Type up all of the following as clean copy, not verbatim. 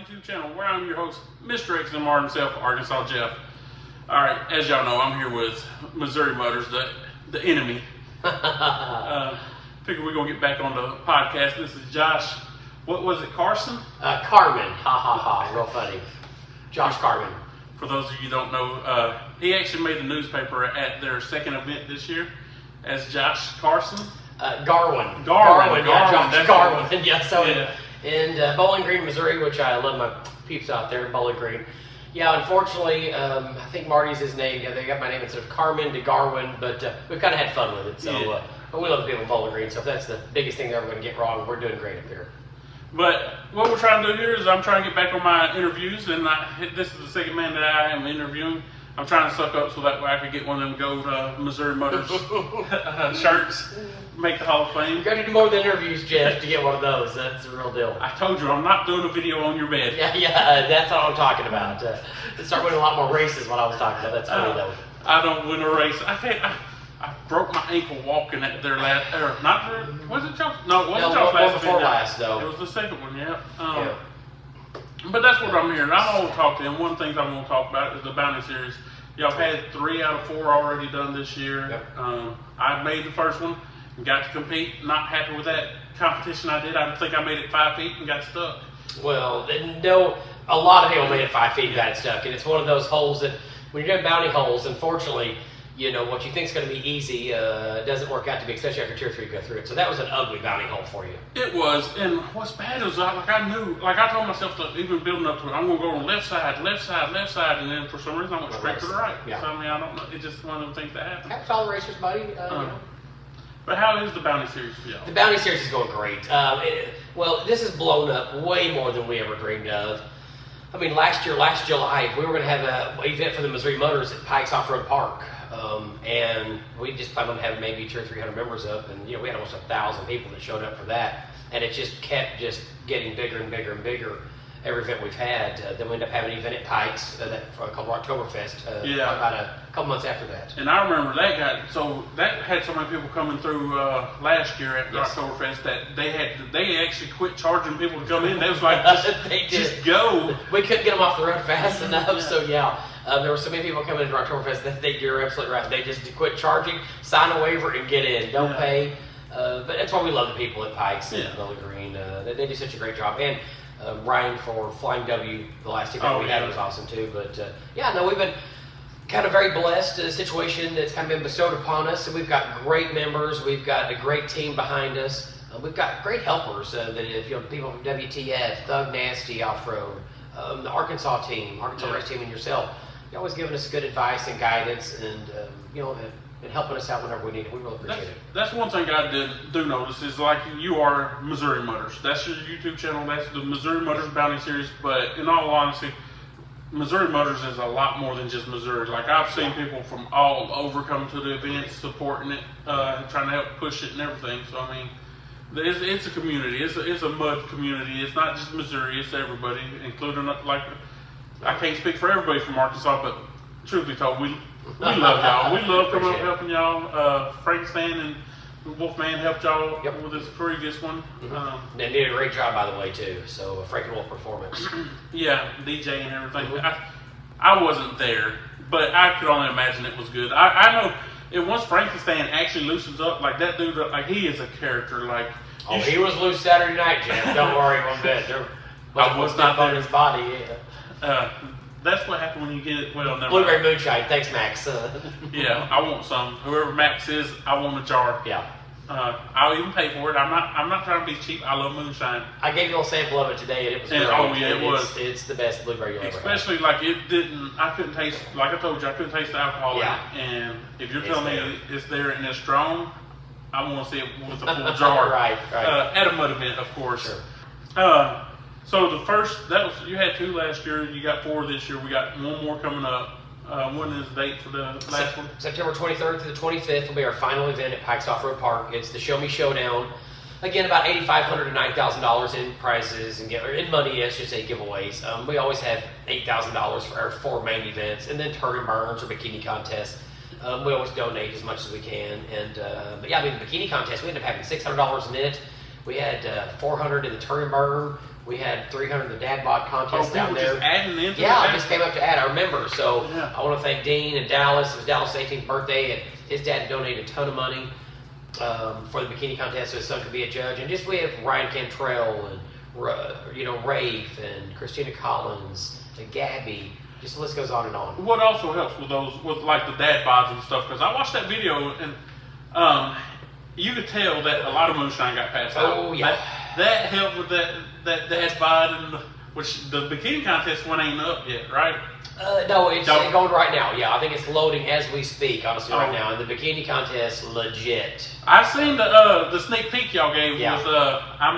YouTube channel where I'm your host, Mr. XMR himself, Arkansas Jeff. Alright, as y'all know, I'm here with Missouri Mutters, the enemy. Figure we're going to get back on the podcast. This is Josh. What was it, Carson? Carmen. Ha ha ha. Real funny. Josh Carmen. For those of you who don't know, he actually made the newspaper at their second event this year as Josh Carson. Garwin. Garwin. Yeah, Josh Garwin. Yeah, so Yeah. in Bowling Green, Missouri, which I love my peeps out there in Bowling Green. Yeah, unfortunately, I think Marty's his name. Yeah, they got my name instead of Carmen to Garwin, but we've kind of had fun with it. So but we love the people in Bowling Green, so if that's the biggest thing they're ever going to get wrong, we're doing great up here. But what we're trying to do here is I'm trying to get back on my interviews, and this is the second man that I am interviewing. I'm trying to suck up so that way I can get one of them gold Missouri Mutters shirts, make the Hall of Fame. You're going to do more than interviews, Jeff, to get one of those. That's the real deal. I told you, I'm not doing a video on your bed. Yeah, that's what I'm talking about. Start winning a lot more races, what I was talking about. That's funny, though. I don't win a race. I broke my ankle walking at their last, or not their, was it y'all? No, it wasn't y'all's last before event. last, though. It was the second one, yeah. Yeah. But that's what I'm hearing. I don't want to talk to him. One of the things I'm going to talk about is the bounty series. Y'all had 3 out of 4 already done this year. Yep. I made the first one and got to compete. Not happy with that competition I did. I think I made it 5 feet and got stuck. Well, no, a lot of people made it 5 feet and got it stuck. And it's one of those holes that, when you're doing bounty holes, unfortunately, you know, what you think is going to be easy doesn't work out to be, especially after 2 or 3 go through it. So that was an ugly bounty hole for you. It was, and what's bad is I knew, I told myself to even building up to it, I'm going to go on left side, and then for some reason I went straight to the right. Yeah. So I mean, I don't know, it's just one of them things that happen. Happens all the racers, buddy. You know. But how is the bounty series for y'all? The bounty series is going great. Well, this has blown up way more than we ever dreamed of. I mean, last July, we were going to have an event for the Missouri Mutters at Pikes Off-Road Park. And we just planned on having maybe 200 or 300 members up, and you know, we had almost 1,000 people that showed up for that, and it just kept getting bigger and bigger and bigger every event we've had. Then we ended up having an event at Pikes called Oktoberfest about a couple months after that. And I remember that had so many people coming through last year at the Oktoberfest that they actually quit charging people to come in. They was like, just go. We couldn't get them off the road fast enough, so yeah. There were so many people coming into Oktoberfest that you're absolutely right. They just quit charging, sign a waiver, and get in. Don't pay. But that's why we love the people at Pikes and Bowling Green. They do such a great job. And Ryan for Flying W, the last event we had was awesome too. But we've been kind of very blessed. A situation that's kind of been bestowed upon us. And we've got great members. We've got a great team behind us. We've got great helpers. People from WTF, Thug Nasty Off-Road, the Arkansas team, Arkansas Race Team, and yourself. You're always giving us good advice and guidance, and and helping us out whenever we need it. We really appreciate it. That's one thing I do notice is like you are Missouri Mutters. That's your YouTube channel. That's the Missouri Mutters Bounty Series. But in all honesty, Missouri Mutters is a lot more than just Missouri. Like I've seen people from all over come to the events, supporting it, trying to help push it and everything. So I mean, it's a community. It's a mud community. It's not just Missouri. It's everybody, including like. I can't speak for everybody from Arkansas, but truth be told, we love y'all. We love coming up helping y'all. Frankenstein and Wolfman helped y'all with this previous one. Mm-hmm. They did a great job, by the way, too. So, Frank and Wolf Performance. Yeah, DJ and everything. Mm-hmm. I wasn't there, but I could only imagine it was good. I know it once Frankenstein actually loosens up, like that dude, like he is a character. Like he was loose Saturday night, Jim. Don't worry one bit. I was not on his body. That's what happened when you get it. Well, never Blueberry mind. moonshine. Thanks, Max. Yeah, I want some. Whoever Max is, I want a jar. Yeah. I'll even pay for it. I'm not trying to be cheap. I love moonshine. I gave you a little sample of it today, and it was great. Oh yeah, it was. It's the best blueberry you'll ever have. Especially like it didn't. I couldn't taste. Like I told you, I couldn't taste the alcohol in it. And if you're telling me it's there and it's strong, I want to see it with a full jar. Right. At a mud event, of course. Sure. So the first, you had 2 last year, you got 4 this year, we got 1 more coming up. When is the date for the last one? September 23rd to the 25th will be our final event at Pikes Off-Road Park. It's the Show Me Showdown. Again, about $8,500 to $9,000 in prizes and in money, I should say, giveaways. We always have $8,000 for our 4 main events, and then turn and burns or bikini contests. We always donate as much as we can. But yeah, the bikini contest, we ended up having $600 in it. We had $400 in the turn and burn. We had 300 the dad bod contest down there. Just adding into yeah, that? I just came up to add. I remember. So Yeah. I want to thank Dean and Dallas. It was Dallas' 18th birthday, and his dad donated a ton of money for the bikini contest so his son could be a judge. And just we have Ryan Cantrell and Rafe and Christina Collins and Gabby. Just the list goes on and on. What also helps with those, with like the dad bods and stuff, because I watched that video and you could tell that a lot of moonshine got passed out. Oh yeah. That helped with that dad bod, and which the bikini contest one ain't up yet, right? No, it's going right now. Yeah, I think it's loading as we speak, honestly, right now. And the bikini contest, legit. I seen the sneak peek y'all gave Yeah. with I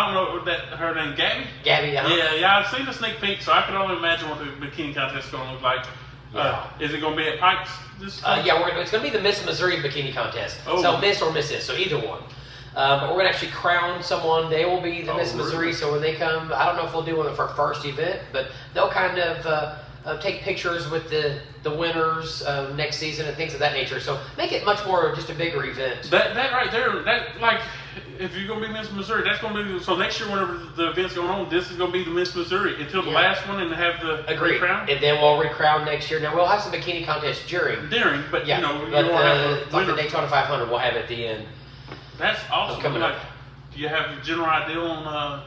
don't know her name, Gabby. Gabby, Yeah, I've seen the sneak peek, so I can only imagine what the bikini contest is going to look like. Yeah. Is it going to be at Pikes this time? Yeah, it's going to be the Miss Missouri bikini contest. Oh. So Miss or Mrs., so either one. But we're going to actually crown someone. They will be the Miss Missouri, so when they come, I don't know if we'll do one for our first event, but they'll kind of take pictures with the winners next season and things of that nature. So make it much more just a bigger event. That right there, that like, if you're going to be Miss Missouri, that's going to be, so next year whenever the event's going on, this is going to be the Miss Missouri until the last one and have the recrown. And then we'll recrown next year. Now we'll have some bikini contests during, but yeah, you know, but you won't have like the Daytona 500, we'll have at the end. That's awesome. Coming like, up. do you have a general idea on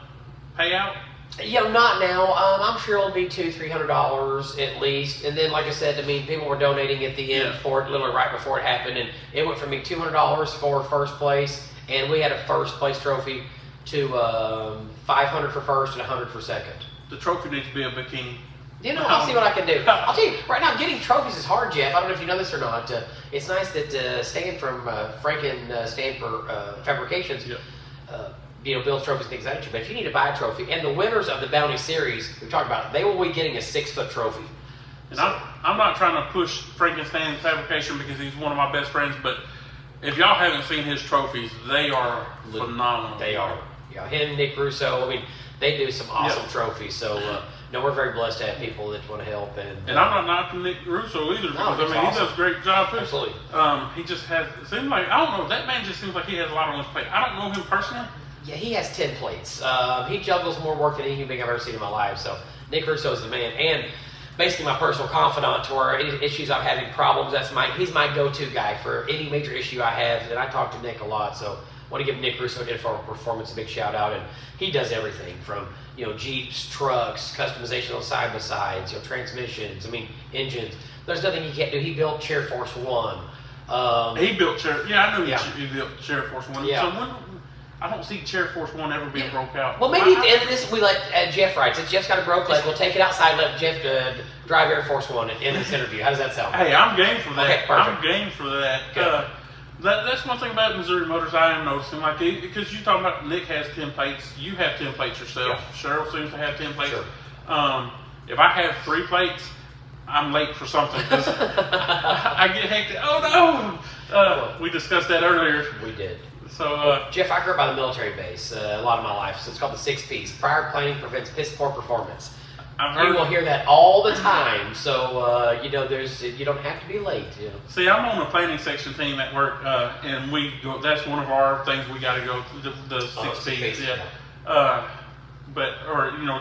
payout? Not now. I'm sure it'll be $200-300 at least. And then, like I said, I mean, people were donating at the end for it, literally right before it happened, and it went from me $200 for first place, and we had a first place trophy to $500 for first and $100 for second. The trophy needs to be a bikini. I'll see what I can do. I'll tell you, right now, getting trophies is hard, Jeff. I don't know if you know this or not. It's nice that Stan from Frank and Stan for Fabrications, builds trophies and things like that. But if you need to buy a trophy, and the winners of the Bounty Series, we've talked about it, they will be getting a 6-foot trophy. And I'm not trying to push Frank and Stan Fabrication because he's one of my best friends, but if y'all haven't seen his trophies, they are phenomenal. They are. Yeah, him, Nick Russo, I mean, they do some awesome trophies. So, we're very blessed to have people that want to help. And I'm not knocking Nick Russo either, because he does a great job too. Absolutely. He just has, it seems like, I don't know, that man just seems like he has a lot on his plate. I don't know him personally. Yeah, he has 10 plates. He juggles more work than any human being I've ever seen in my life. So Nick Russo is the man, and basically my personal confidant to where any issues I'm having, problems. He's my go-to guy for any major issue I have. And I talk to Nick a lot, so I want to give Nick Russo at Info Performance a big shout out. And he does everything from Jeeps, trucks, customization on side by sides, transmissions. I mean engines. There's nothing he can't do. He built Chair Force One. He built Chair. Yeah, I know he built Chair Force One. Yeah. So I don't see Chair Force One ever being broke out. Well, maybe at the end of this, we let Jeff writes. If Jeff's got a broke leg, we'll take it outside, let Jeff drive Air Force One at the end of this interview. How does that sound? Hey, I'm game for that. Okay, perfect. I'm game for that. Good. That's one thing about Missouri Motors I am noticing. Like, because you talking about Nick has 10 plates, you have 10 plates yourself. Yeah. Cheryl seems to have 10 plates. Sure. If I have 3 plates, I'm late for something. 'Cause I get hectic. Oh no! We discussed that earlier. We did. So, Jeff, I grew up on a military base a lot of my life, so it's called the 6 Ps. Prior planning prevents piss poor performance. You will hear that all the time, so you don't have to be late. See, I'm on the planning section team at work, and that's one of our things we got to go through the 6 Ps. Yeah.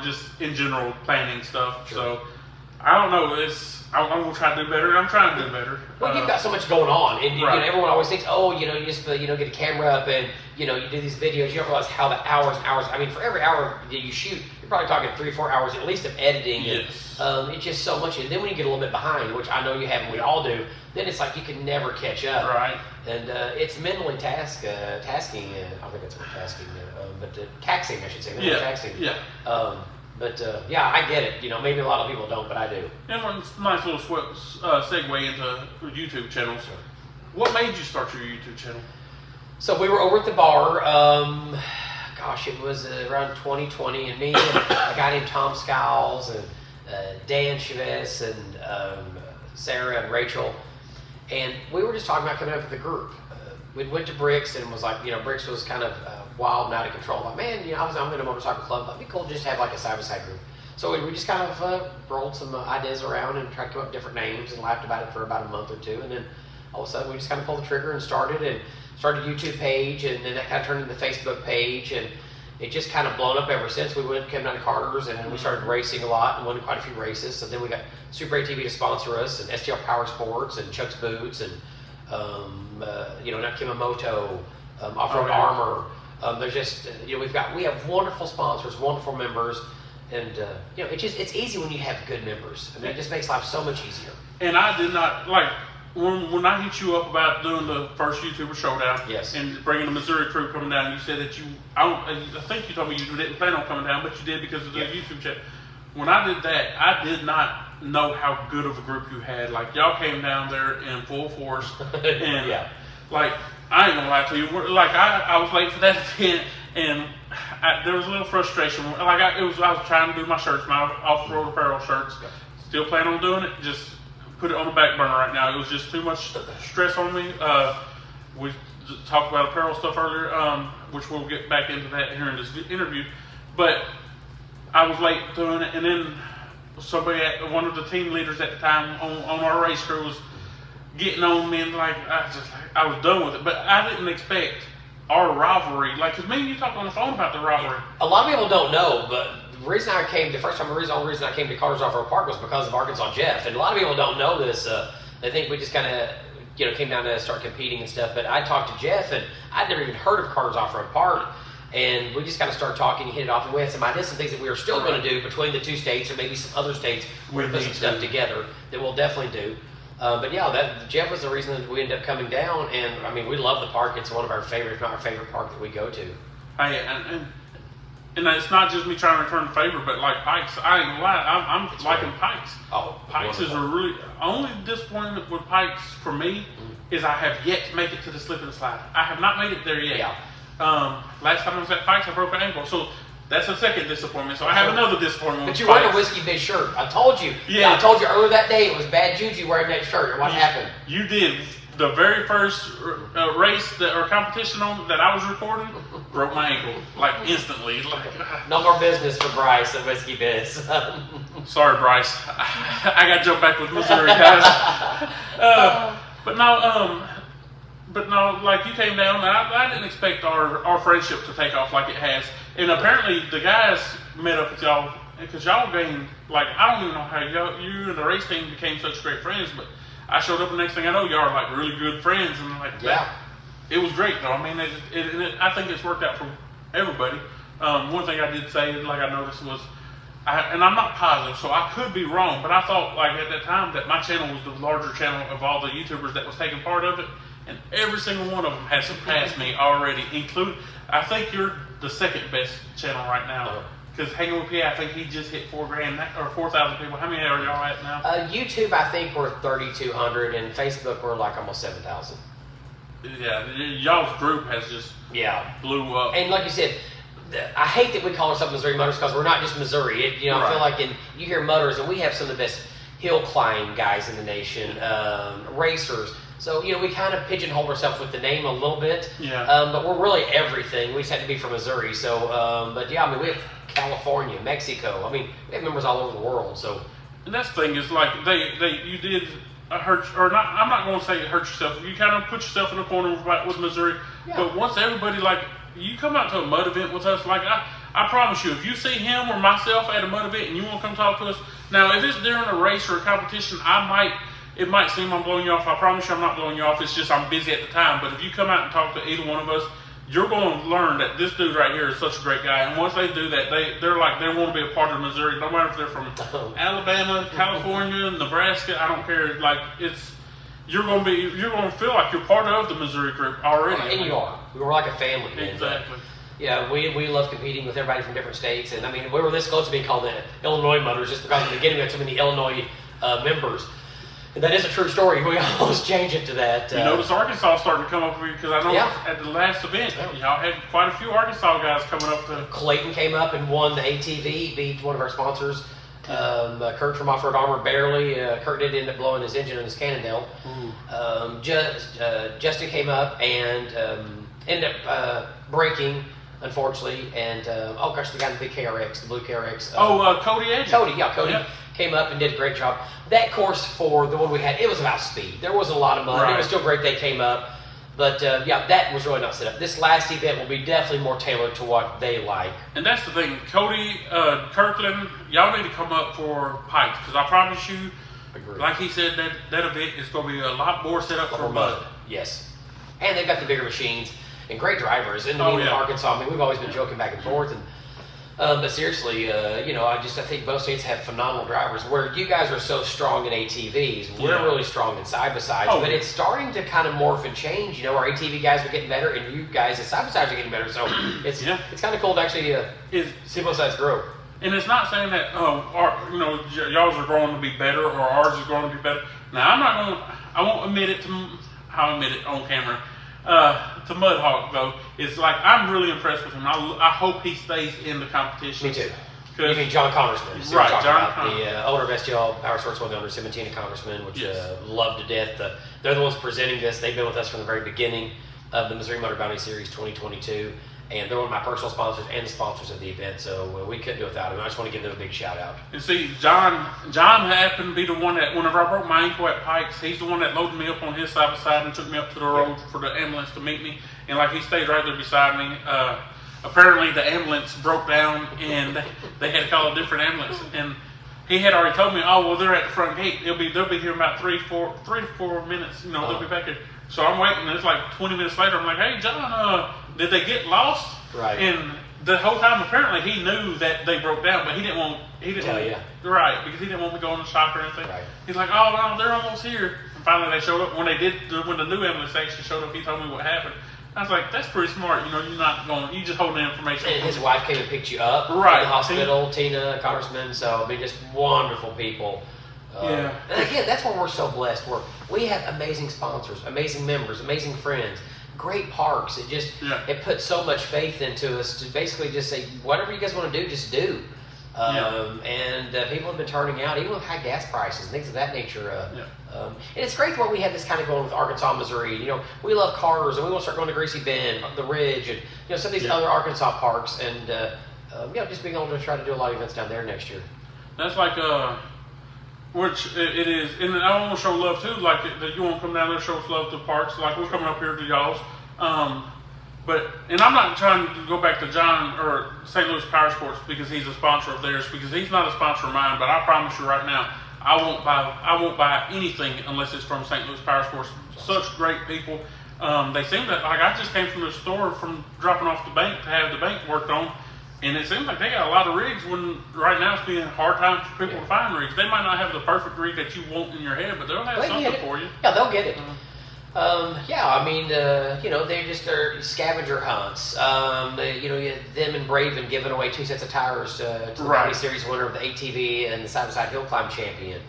Just in general planning stuff. Sure. So I don't know. I'm gonna try to do better. I'm trying to do better. Well, you've got so much going on, and right. Everyone always thinks, you just get a camera up and you do these videos. You don't realize how the hours and hours. I mean, for every hour that you shoot, you're probably talking 3 or 4 hours at least of editing. Yes. And, it's just so much. And then when you get a little bit behind, which I know you have, and we all do, then it's like you can never catch up. Right. And it's mentally tasking. I think that's what tasking. But taxing, I should say. Mentally taxing. Yeah. I get it. Maybe a lot of people don't, but I do. And it's a nice little segue into YouTube channels. Sure. What made you start your YouTube channel? So we were over at the bar. It was around 2020, and me and a guy named Tom Skiles and Dan Chavez and Sarah and Rachel, and we were just talking about coming up with a group. We went to Bricks and was like, Bricks was kind of wild and out of control. Like, man, I'm in a motorcycle club. It'd be cool to just have like a side-by-side group. So we just kind of rolled some ideas around and tried to come up with different names and laughed about it for about a month or two. And then all of a sudden we just kind of pulled the trigger and started a YouTube page. And then that kind of turned into the Facebook page. And it just kind of blown up ever since. We came down to Carter's and we started racing a lot and won quite a few races. So then we got Super 8 TV to sponsor us, and STL Power Sports and Chuck's Boots and Kimamoto, Off-Road Armor. There's just we have wonderful sponsors, wonderful members, and it's easy when you have good members. I mean, it just makes life so much easier. And I did not like when I hit you up about doing the first YouTuber showdown. Yes. And bringing the Missouri crew coming down. You said that I think you told me you didn't plan on coming down, but you did because of the YouTube chat. When I did that, I did not know how good of a group you had. Like, y'all came down there in full force, and like, I ain't gonna lie to you. Like, I was late for that event, and there was a little frustration. Like, I was trying to do my shirts, my off-road apparel shirts. Still planning on doing it. Just put it on the back burner right now. It was just too much stress on me. We talked about apparel stuff earlier, which we'll get back into that here in this interview. But I was late doing it, and then one of the team leaders at the time on our race crew was getting on me, and I was done with it. But I didn't expect our rivalry, because me and you talked on the phone about the rivalry. A lot of people don't know, but the only reason I came to Carter's Off-Road Park was because of Arkansas Jeff, and a lot of people don't know this. They think we just kind of came down to start competing and stuff. But I talked to Jeff, and I'd never even heard of Carter's Off-Road Park. And we just kind of started talking and hit it off, and we had some ideas, some things that we were still going to do between the two states, or maybe some other states. We're going to put some stuff together that we'll definitely do. But Jeff was the reason that we ended up coming down, and I mean, we love the park. It's one of our favorite, if not our favorite park that we go to. And it's not just me trying to return the favor, but like Pikes, I ain't gonna lie, I'm liking Pikes. Oh, Pikes wonderful. is a really only disappointment with Pikes for me is I have yet to make it to the slip and slide. I have not made it there yet. Yeah. Last time I was at Pikes, I broke an ankle, so that's a second disappointment. So I have another disappointment. But with you're wearing a Pikes. Whiskey Biz shirt. I told you. Yeah. I told you earlier that day it was bad juju wearing that shirt. And what happened? You did. The very first race or competition that I was recording broke my ankle instantly. No more business for Bryce at Whiskey Biz. Sorry, Bryce. I got to jump back with Missouri, guys. But no, like you came down, and I didn't expect our friendship to take off like it has. And apparently the guys met up with y'all because y'all gained, I don't even know how you and the race team became such great friends, but I showed up and the next thing I know, y'all are really good friends. And it was great though. I mean, I think it's worked out for everybody. One thing I did say, I noticed was, and I'm not positive, so I could be wrong, but I thought at that time that my channel was the larger channel of all the YouTubers that was taking part of it. And every single one of them has surpassed me already, including, I think you're the second best channel right now. Because Hanging with P, I think he just hit 4,000 or 4,000 people. How many are y'all at now? YouTube, I think we're 3,200, and Facebook, we're almost 7,000. Yeah, y'all's group has just blew up. And like you said, I hate that we call ourselves Missouri Mudders because we're not just Missouri. I feel like you hear Mudders, and we have some of the best hill climb guys in the nation, racers. So, we kind of pigeonhole ourselves with the name a little bit. Yeah. But we're really everything. We just have to be from Missouri. So, we have California, Mexico. I mean, we have members all over the world. So, and that's the thing is you did hurt, or not. I'm not going to say hurt yourself. You kind of put yourself in a corner with Missouri. Yeah. But once everybody you come out to a mud event with us, I promise you, if you see him or myself at a mud event and you want to come talk to us, now if it's during a race or a competition, it might seem I'm blowing you off. I promise you I'm not blowing you off. It's just I'm busy at the time. But if you come out and talk to either one of us, you're going to learn that this dude right here is such a great guy. And once they do that, they want to be a part of Missouri. No matter if they're from Alabama, California, Nebraska, I don't care. You're going to feel like you're part of the Missouri group already. And you are. We're like a family. Exactly. We love competing with everybody from different states. And I mean, we were this close to being called the Illinois Mudders just because in the beginning we had so many Illinois members. And that is a true story. We always change it to that. You notice Arkansas starting to come up here because I know at the last event, y'all had quite a few Arkansas guys coming up to. Clayton came up and won the ATV, beat one of our sponsors. Kurt from Off-Road Armor barely. Kurt did end up blowing his engine in his Cannondale. Justin came up and ended up breaking, unfortunately. And the guy in the big KRX, the blue KRX. Cody Edge. Cody came up and did a great job. That course for the one we had, it was about speed. There wasn't a lot of mud. Right. It was still great they came up. But yeah, that was really not set up. This last event will be definitely more tailored to what they like. And that's the thing, Cody, Kirkland, y'all need to come up for Pikes, because I promise you, Agreed. like he said, that event is going to be a lot more set up for mud. Yes. And they've got the bigger machines and great drivers. And Oh, in yeah. Arkansas, I mean, we've always been joking back and forth. And but seriously, you know, I think both states have phenomenal drivers. Where you guys are so strong in ATVs, we're Yeah. really strong in side-by-sides. Oh. But it's starting to kind of morph and change. You know, our ATV guys are getting better, and you guys, the side-by-sides are getting better. So it's Yeah. it's kind of cool to actually see both sides grow. And it's not saying that y'all's are going to be better or ours is going to be better. Now I won't admit it I'll admit it on camera. To Mudhawk though, it's like I'm really impressed with him. I hope he stays in the competition. Me too. You mean John Congressman? Is who Right, we're talking John about. Congressman. The owner of STL Power Sports 1 owner, 17 Congressman, which Yes. love to death. They're the ones presenting this. They've been with us from the very beginning of the Missouri Motor Bounty Series 2022. And they're one of my personal sponsors and the sponsors of the event, so we couldn't do it without them. I just want to give them a big shout out. And see, John happened to be the one that, whenever I broke my ankle at Pikes, he's the one that loaded me up on his side by side and took me up to the road for the ambulance to meet me. And like he stayed right there beside me. Apparently the ambulance broke down and they had to call a different ambulance. And he had already told me, oh well, they're at the front gate. They'll be here in about 3-4 minutes. You know, they'll be back here. So I'm waiting. And it's like 20 minutes later. I'm like, hey John, did they get lost? Right. And the whole time, apparently, he knew that they broke down, but he didn't want Tell you. Right, because he didn't want me going to shock or anything. Right. He's like, oh no, they're almost here. And finally, they showed up. When the new ambulance actually showed up, he told me what happened. I was like, that's pretty smart. You know, you're not going. You just holding the information. And his wife came and picked you up Right. from the hospital, Tina Congressman. So I mean, just wonderful people. Yeah. And again, that's why we're so blessed. We have amazing sponsors, amazing members, amazing friends, great parks. It puts so much faith into us to basically just say, whatever you guys want to do, just do. And people have been turning out, even with high gas prices and things of that nature. And it's great that we have this kind of going with Arkansas, Missouri. You know, we love cars, and we want to start going to Greasy Bend, the Ridge, and some of these other Arkansas parks, and just being able to try to do a lot of events down there next year. That's like which it is, and I want to show love too. Like that, you want to come down there, show us love to parks. Like we're coming up here to y'all's. And I'm not trying to go back to John or St. Louis Power Sports because he's a sponsor of theirs, because he's not a sponsor of mine. But I promise you right now, I won't buy anything unless it's from St. Louis Power Sports. Such great people. They seem that like I just came from the store from dropping off the bank to have the bank worked on, and it seems like they got a lot of rigs. When right now it's being a hard time for people to find rigs. They might not have the perfect rig that you want in your head, but they'll have something for you. Yeah, they'll get it. I mean, they just are scavenger hunts. Them and Braven giving away 2 sets of tires to the Bounty Series winner of the ATV and the side-by-side hill climb champion.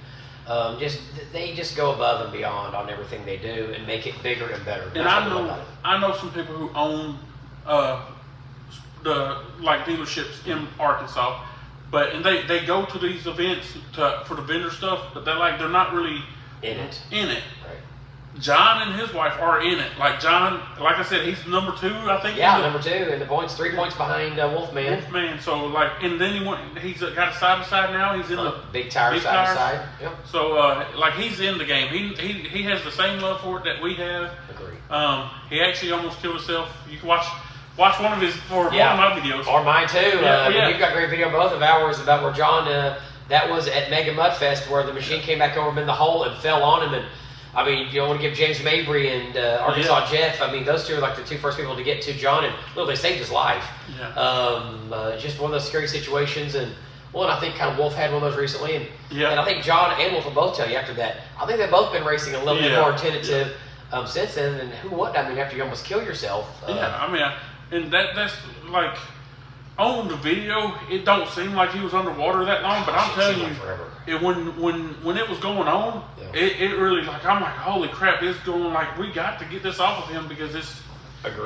They just go above and beyond on everything they do and make it bigger and better. And I know some people who own the dealerships in Arkansas, and they go to these events for the vendor stuff, but they're not really in it. Right. John and his wife are in it. Like John, like I said, he's number 2, I think. Yeah, number 2 in the points, 3 points behind Wolfman. Wolfman. So and then he's got a side by side now. He's in the big tire side by side. Yep. So he's in the game. He has the same love for it that we have. Agree. He actually almost killed himself. You can watch one of his one of my videos. Or mine too. You've got a great video on both of ours about where John. That was at Mega Mud Fest where the machine came back over him in the hole and fell on him. And I mean, you want to give James Mabry and Arkansas Jeff. I mean, those two are like the 2 first people to get to John, and they saved his life. Yeah. Just one of those scary situations, and I think kind of Wolf had one of those recently, and I think John and Wolf will both tell you after that. I think they've both been racing a little bit more tentative since then. And who wouldn't? I mean, after you almost kill yourself. I mean, and that's like on the video, it don't seem like he was underwater that long, but I'm telling you, when it was going on, it really I'm like, holy crap, it's going we got to get this off of him because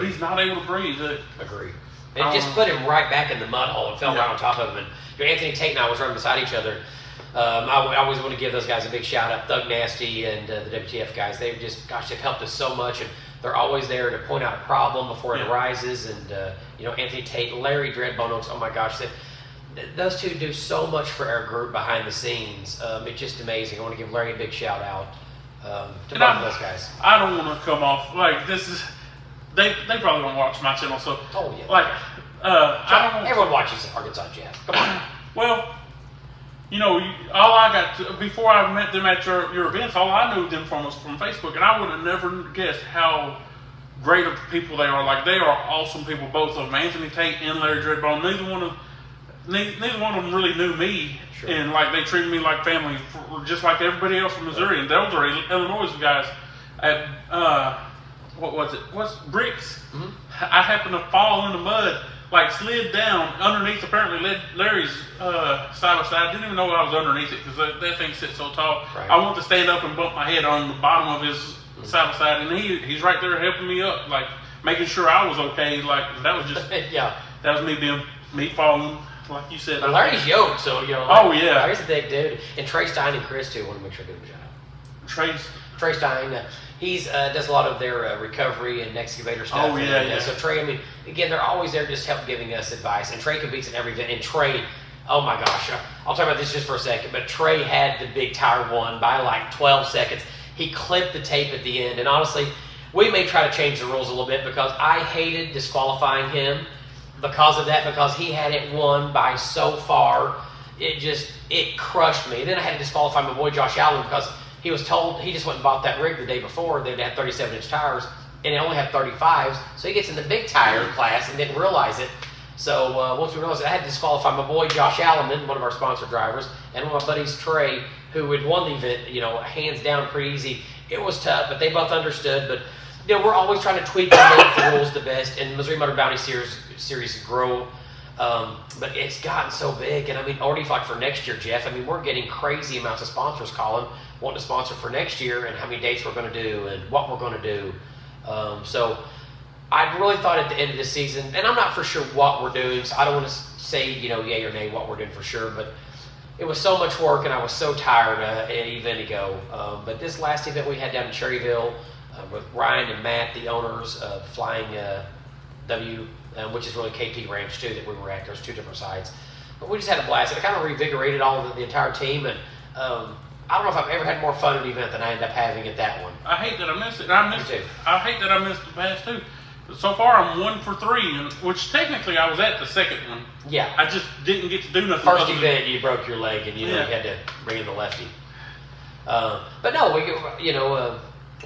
he's not able to breathe. Agree. It just put him right back in the mud hole and fell right on top of him. And Anthony Tate and I was running beside each other. I always want to give those guys a big shout out, Thug Nasty and the WTF guys. They've helped us so much, and they're always there to point out a problem before it arises. And Anthony Tate, Larry Dreadbone, oh my gosh, those two do so much for our group behind the scenes. It's just amazing. I want to give Larry a big shout out. to both of those guys. I don't want to come off like this is. They probably don't watch my channel, so Yeah. like I don't. Everyone watches Arkansas Jeff. Come on. Well, all I got before I met them at your events, all I knew them from was from Facebook, and I would have never guessed how great of people they are. Like, they are awesome people, both of them, Anthony Tate and Larry Dreadbone. Neither one of them really knew me, sure. And like they treated me like family, just like everybody else from Missouri. And those are Illinois guys at what was it? What's Bricks? Mm-hmm. I happened to fall in the mud. Like, slid down underneath, apparently Larry's side by side. I didn't even know I was underneath it because that thing sits so tall. Right. I went to stand up and bump my head on the bottom of his side by side, and he's right there helping me up, like making sure I was okay. Like, that was just yeah. That was me falling, like you said. But Larry's yoked, so oh yeah, Larry's a big dude, and Trey Stein and Chris too. I want to make sure I give him a shout out. Trey Stein. He's does a lot of their recovery and excavator stuff. Oh, yeah. So Trey, I mean, again, they're always there just help giving us advice. And Trey competes in every event. And Trey, oh my gosh, I'll talk about this just for a second. But Trey had the big tire one by like 12 seconds. He clipped the tape at the end. And honestly, we may try to change the rules a little bit because I hated disqualifying him because of that, because he had it won by so far. It crushed me. And then I had to disqualify my boy Josh Allen because he was told he just went and bought that rig the day before. They'd had 37-inch tires, and they only had 35s. So he gets in the big tire class and didn't realize it. So once we realized it, I had to disqualify my boy Josh Allen, one of our sponsor drivers, and one of my buddies Trey, who had won the event, hands down pretty easy. It was tough, but they both understood. But we're always trying to tweak and make the rules the best. And Missouri Motor Bounty Series grow. But it's gotten so big, and I mean, already like for next year, Jeff, I mean, we're getting crazy amounts of sponsors calling, wanting to sponsor for next year, and how many dates we're going to do, and what we're going to do. So I really thought at the end of this season, and I'm not for sure what we're doing, so I don't want to say, yay or nay what we're doing for sure, but it was so much work, and I was so tired an event ago. But this last event we had down in Cherryville with Ryan and Matt, the owners of Flying W, which is really KP Ranch too that we were at. There's two different sides, but we just had a blast. It kind of revigorated all of the entire team, and I don't know if I've ever had more fun at an event than I ended up having at that one. I hate that I missed it. I hate that I missed the past two. So far, I'm 1 for 3, which technically I was at the second one. Yeah. I just didn't get to do nothing. First event, you broke your leg, and you had to bring in the lefty. But no,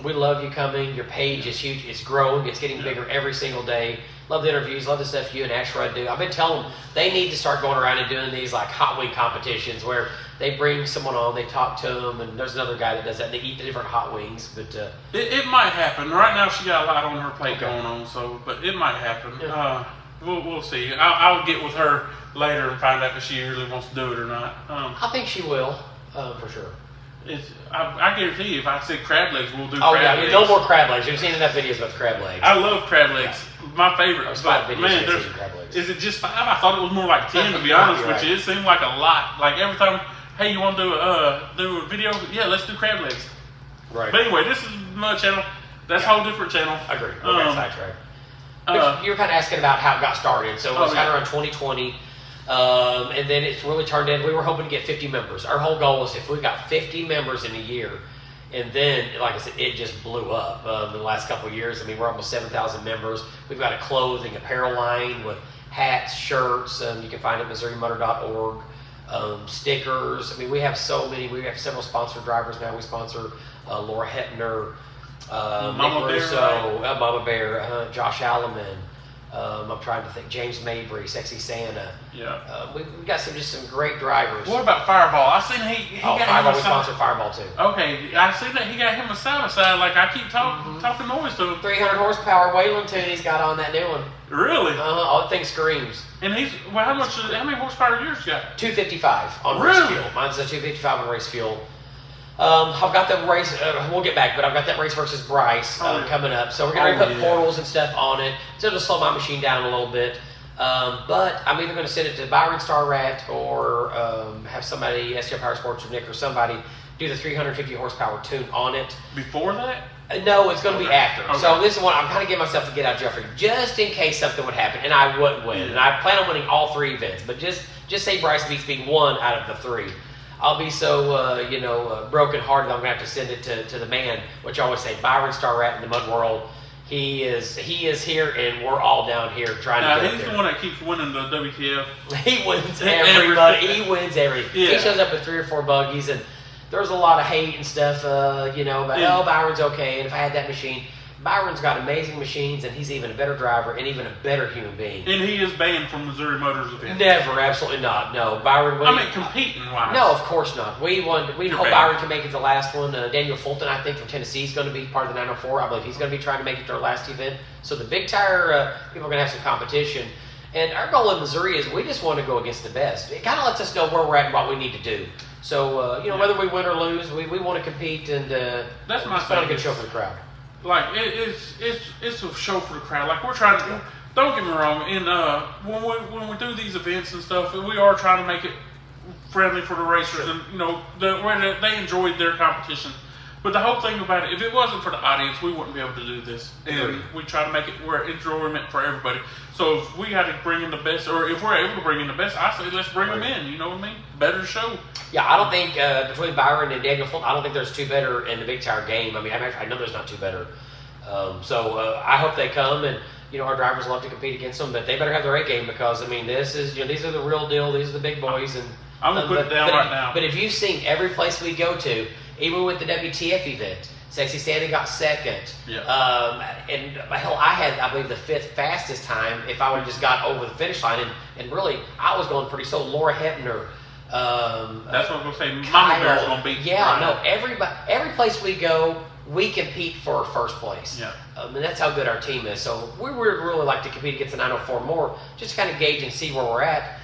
we love you coming. Your page is huge. It's growing. It's getting bigger every single day. Love the interviews. Love the stuff you and Ashrod do. I've been telling them they need to start going around and doing these like hot wing competitions where they bring someone on, they talk to them, and there's another guy that does that. And they eat the different hot wings, but it might happen. Right now, she got a lot on her plate going on, but it might happen. Yeah. We'll see. I'll get with her later and find out if she really wants to do it or not. I think she will, for sure. I guarantee you, if I say crab legs, we'll do crab legs. No more crab legs. You've seen enough videos about crab legs. I love crab legs. Yeah. My favorite. There's 5 videos man, crab legs. Is it just 5? I thought it was more like 10, to be honest with you. It seemed like a lot. Like every time, hey, you want to do a video? Yeah, let's do crab legs. Right. But anyway, this is my channel. That's a whole different channel. I agree. We're going sidetrack. You were kind of asking about how it got started. So it was kind of around 2020. And then it's really turned in. We were hoping to get 50 members. Our whole goal was if we got 50 members in a year, and then, like I said, it just blew up in the last couple of years. I mean, we're almost 7,000 members. We've got a clothing apparel line with hats, shirts. You can find it at MissouriMotor.org. Stickers. I mean, we have so many. We have several sponsored drivers now. We sponsor Laura Hetner, Mama Nick Russo, Bear, Mama Bear, Josh Alleman. I'm trying to think. James Mabry, Sexy Santa. Yeah. We've got some great drivers. What about Fireball? I seen he got Fireball. him We sponsor Fireball too. Okay, I seen that he got him a side by side. Like I keep talking noise to him. 300 horsepower Wayland tune he's got on that new one. Really? All that thing screams. And how many horsepower yours got? 255 on really? race fuel. Mine's a 255 on race fuel. I've got the race, we'll get back, but I've got that race versus Bryce coming up. So we're going to put portals and stuff on it. So it'll slow my machine down a little bit. But I'm either going to send it to Byron Starrat or have somebody, STL Power Sports or Nick or somebody, do the 350 horsepower tune on it. Before that? No, it's going to be after. Okay. So this is what I'm kind of giving myself to get out Jeffrey, just in case something would happen, and I wouldn't win. And I plan on winning all 3 events, but just say Bryce beats me 1 out of the 3. I'll be so broken hearted. I'm gonna have to send it to the man, which I always say, Byron Starrat in the mud world. He is here, and we're all down here trying to get he's there. the one that keeps winning the WTF. He wins everybody. He wins everything. Yeah. He shows up with 3 or 4 buggies, and there's a lot of hate and stuff, about, Byron's okay, and if I had that machine. Byron's got amazing machines, and he's even a better driver and even a better human being. And he is banned from Missouri Motors events. Never, absolutely not. No, Byron. Competing-wise. No, of course not. We hope banned. Byron can make it to the last one. Daniel Fulton, I think, from Tennessee is going to be part of the 904. I believe he's going to be trying to make it to our last event. So the big tire people are going to have some competition. And our goal in Missouri is we just want to go against the best. It kind of lets us know where we're at and what we need to do. So, whether we win or lose, we want to compete and that's my put on a good show for the crowd. Like it's a show for the crowd. Like we're trying to. Don't get me wrong. When we do these events and stuff, we are trying to make it friendly for the racers, and where they enjoyed their competition. But the whole thing about it, if it wasn't for the audience, we wouldn't be able to do this. And we try to make it where enjoyment for everybody. So if we had to bring in the best, or if we're able to bring in the best, I say let's bring them in. You know what I mean? Better show. Yeah, I don't think between Byron and Daniel Fulton, I don't think there's 2 better in the big tire game. I mean, I know there's not 2 better. I hope they come, and our drivers love to compete against them, but they better have their A game because this is these are the real deal. These are the big boys, and I'm gonna put it down right now. But if you've seen every place we go to, even with the WTF event, Sexy Sandy got second. Yeah. And hell, I had, I believe, the 5th fastest time if I would have just got over the finish line. And really, I was going pretty slow. Laura Hepner. That's what I'm going to say. Kyle, Mama Bear's going to beat every place we go, we compete for first place. Yeah. And that's how good our team is. So we would really like to compete against the 904 more, just to kind of gauge and see where we're at.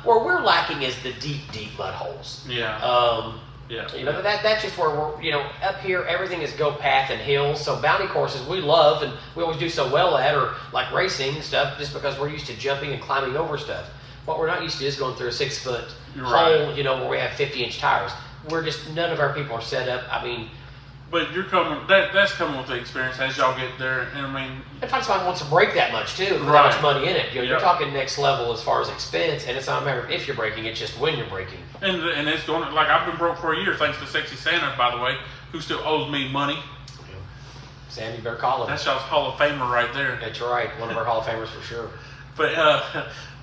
Where we're lacking is the deep mud holes. Yeah. That's just where we're, up here, everything is go path and hills. So bounty courses we love and we always do so well at, or like racing and stuff, just because we're used to jumping and climbing over stuff. What we're not used to is going through a 6-foot hole, where we have 50-inch tires. None of our people are set up. I mean, but you're coming. That's coming with the experience as y'all get there. And I mean, if someone wants to break that much too, with that much money in it, you're talking next level as far as expense, and it's not a matter of if you're breaking; it's just when you're breaking. And it's going like I've been broke for a year thanks to Sexy Santa, by the way, who still owes me money. Sandy, you better call him. That's y'all's Hall of Famer right there. That's right, one of our Hall of Famers for sure. But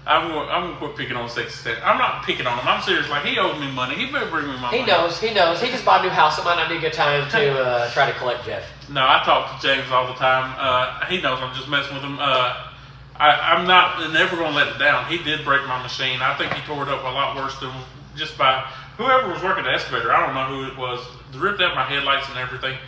I'm going to quit picking on Sexy Santa. I'm not picking on him. I'm serious. Like, he owes me money. He better bring me my money. He knows. He just bought a new house. It might not be a good time to try to collect Jeff. No, I talk to James all the time. He knows I'm just messing with him. I'm not never going to let it down. He did break my machine. I think he tore it up a lot worse than just by whoever was working the excavator. I don't know who it was. Ripped out my headlights and everything.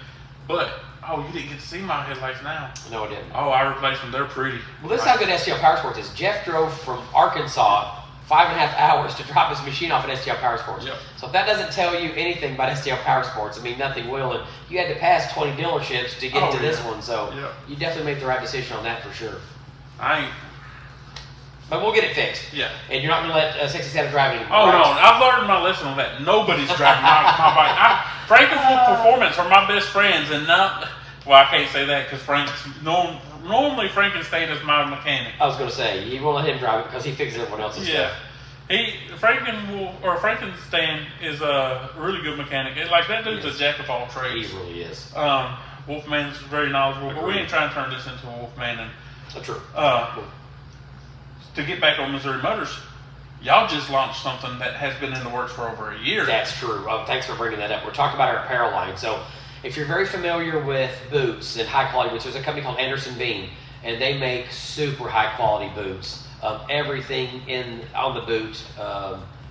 But you didn't get to see my headlights now. No, I didn't. I replaced them. They're pretty. Well, this is how good STL Powersports is. Jeff drove from Arkansas 5.5 hours to drop his machine off at STL Powersports. Yep. So if that doesn't tell you anything about STL Powersports, I mean, nothing will. And you had to pass 20 dealerships to get to this one, so you definitely made the right decision on that for sure. But we'll get it fixed. Yeah. And you're not going to let 67 drive anymore. Oh, no. I've learned my lesson on that. Nobody's driving my bike. Frank and Performance are my best friends, and not... Well, I can't say that because normally Frankenstein is my mechanic. I was going to say, you won't let him drive it because he fixes everyone else's stuff. Frankenstein is a really good mechanic. Like, that dude's a jack of all trades. He really is. Wolfman's very knowledgeable, but we ain't trying to turn this into a Wolfman. True. To get back on Missouri Motors, y'all just launched something that has been in the works for over a year. That's true. Thanks for bringing that up. We're talking about our apparel line. So if you're very familiar with boots and high quality boots, there's a company called Anderson Bean, and they make super high quality boots. Everything on the boot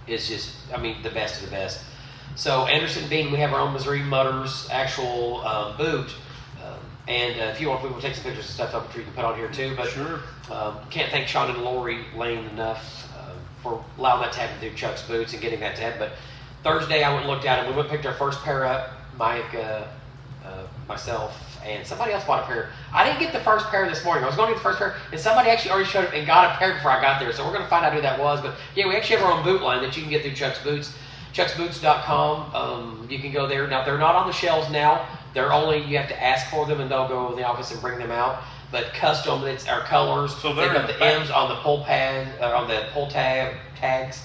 is just, the best of the best. So Anderson Bean, we have our own Missouri Motors actual boot. And if you want, we will take some pictures and stuff up, which we can put on here too. But sure. Can't thank Sean and Lori Lane enough for allowing that to happen through Chuck's Boots and getting that to happen. But Thursday, I went and looked at it. We went and picked our first pair up. Mike, myself, and somebody else bought a pair. I didn't get the first pair this morning. I was going to get the first pair, and somebody actually already showed up and got a pair before I got there. So we're going to find out who that was. But yeah, we actually have our own boot line that you can get through Chuck's Boots. Chuck'sBoots.com. You can go there. Now, they're not on the shelves now. They're only, you have to ask for them, and they'll go in the office and bring them out. But custom, it's our colors. So they've got the M's on the pull pad, on the pull tags.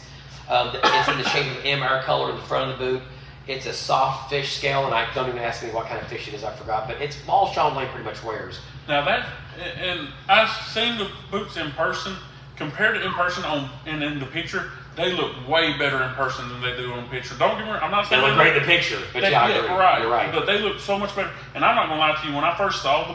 It's in the shape of M, our color in the front of the boot. It's a soft fish scale, and I don't even ask me what kind of fish it is. I forgot, but it's all Sean Lane pretty much wears. Now that, and I've seen the boots in person. Compared to in person and in the picture, they look way better in person than they do on picture. Don't get me wrong. I'm not saying they look great in the picture, but yeah, I agree. Right. You're right. But they look so much better. And I'm not gonna lie to you. When I first saw the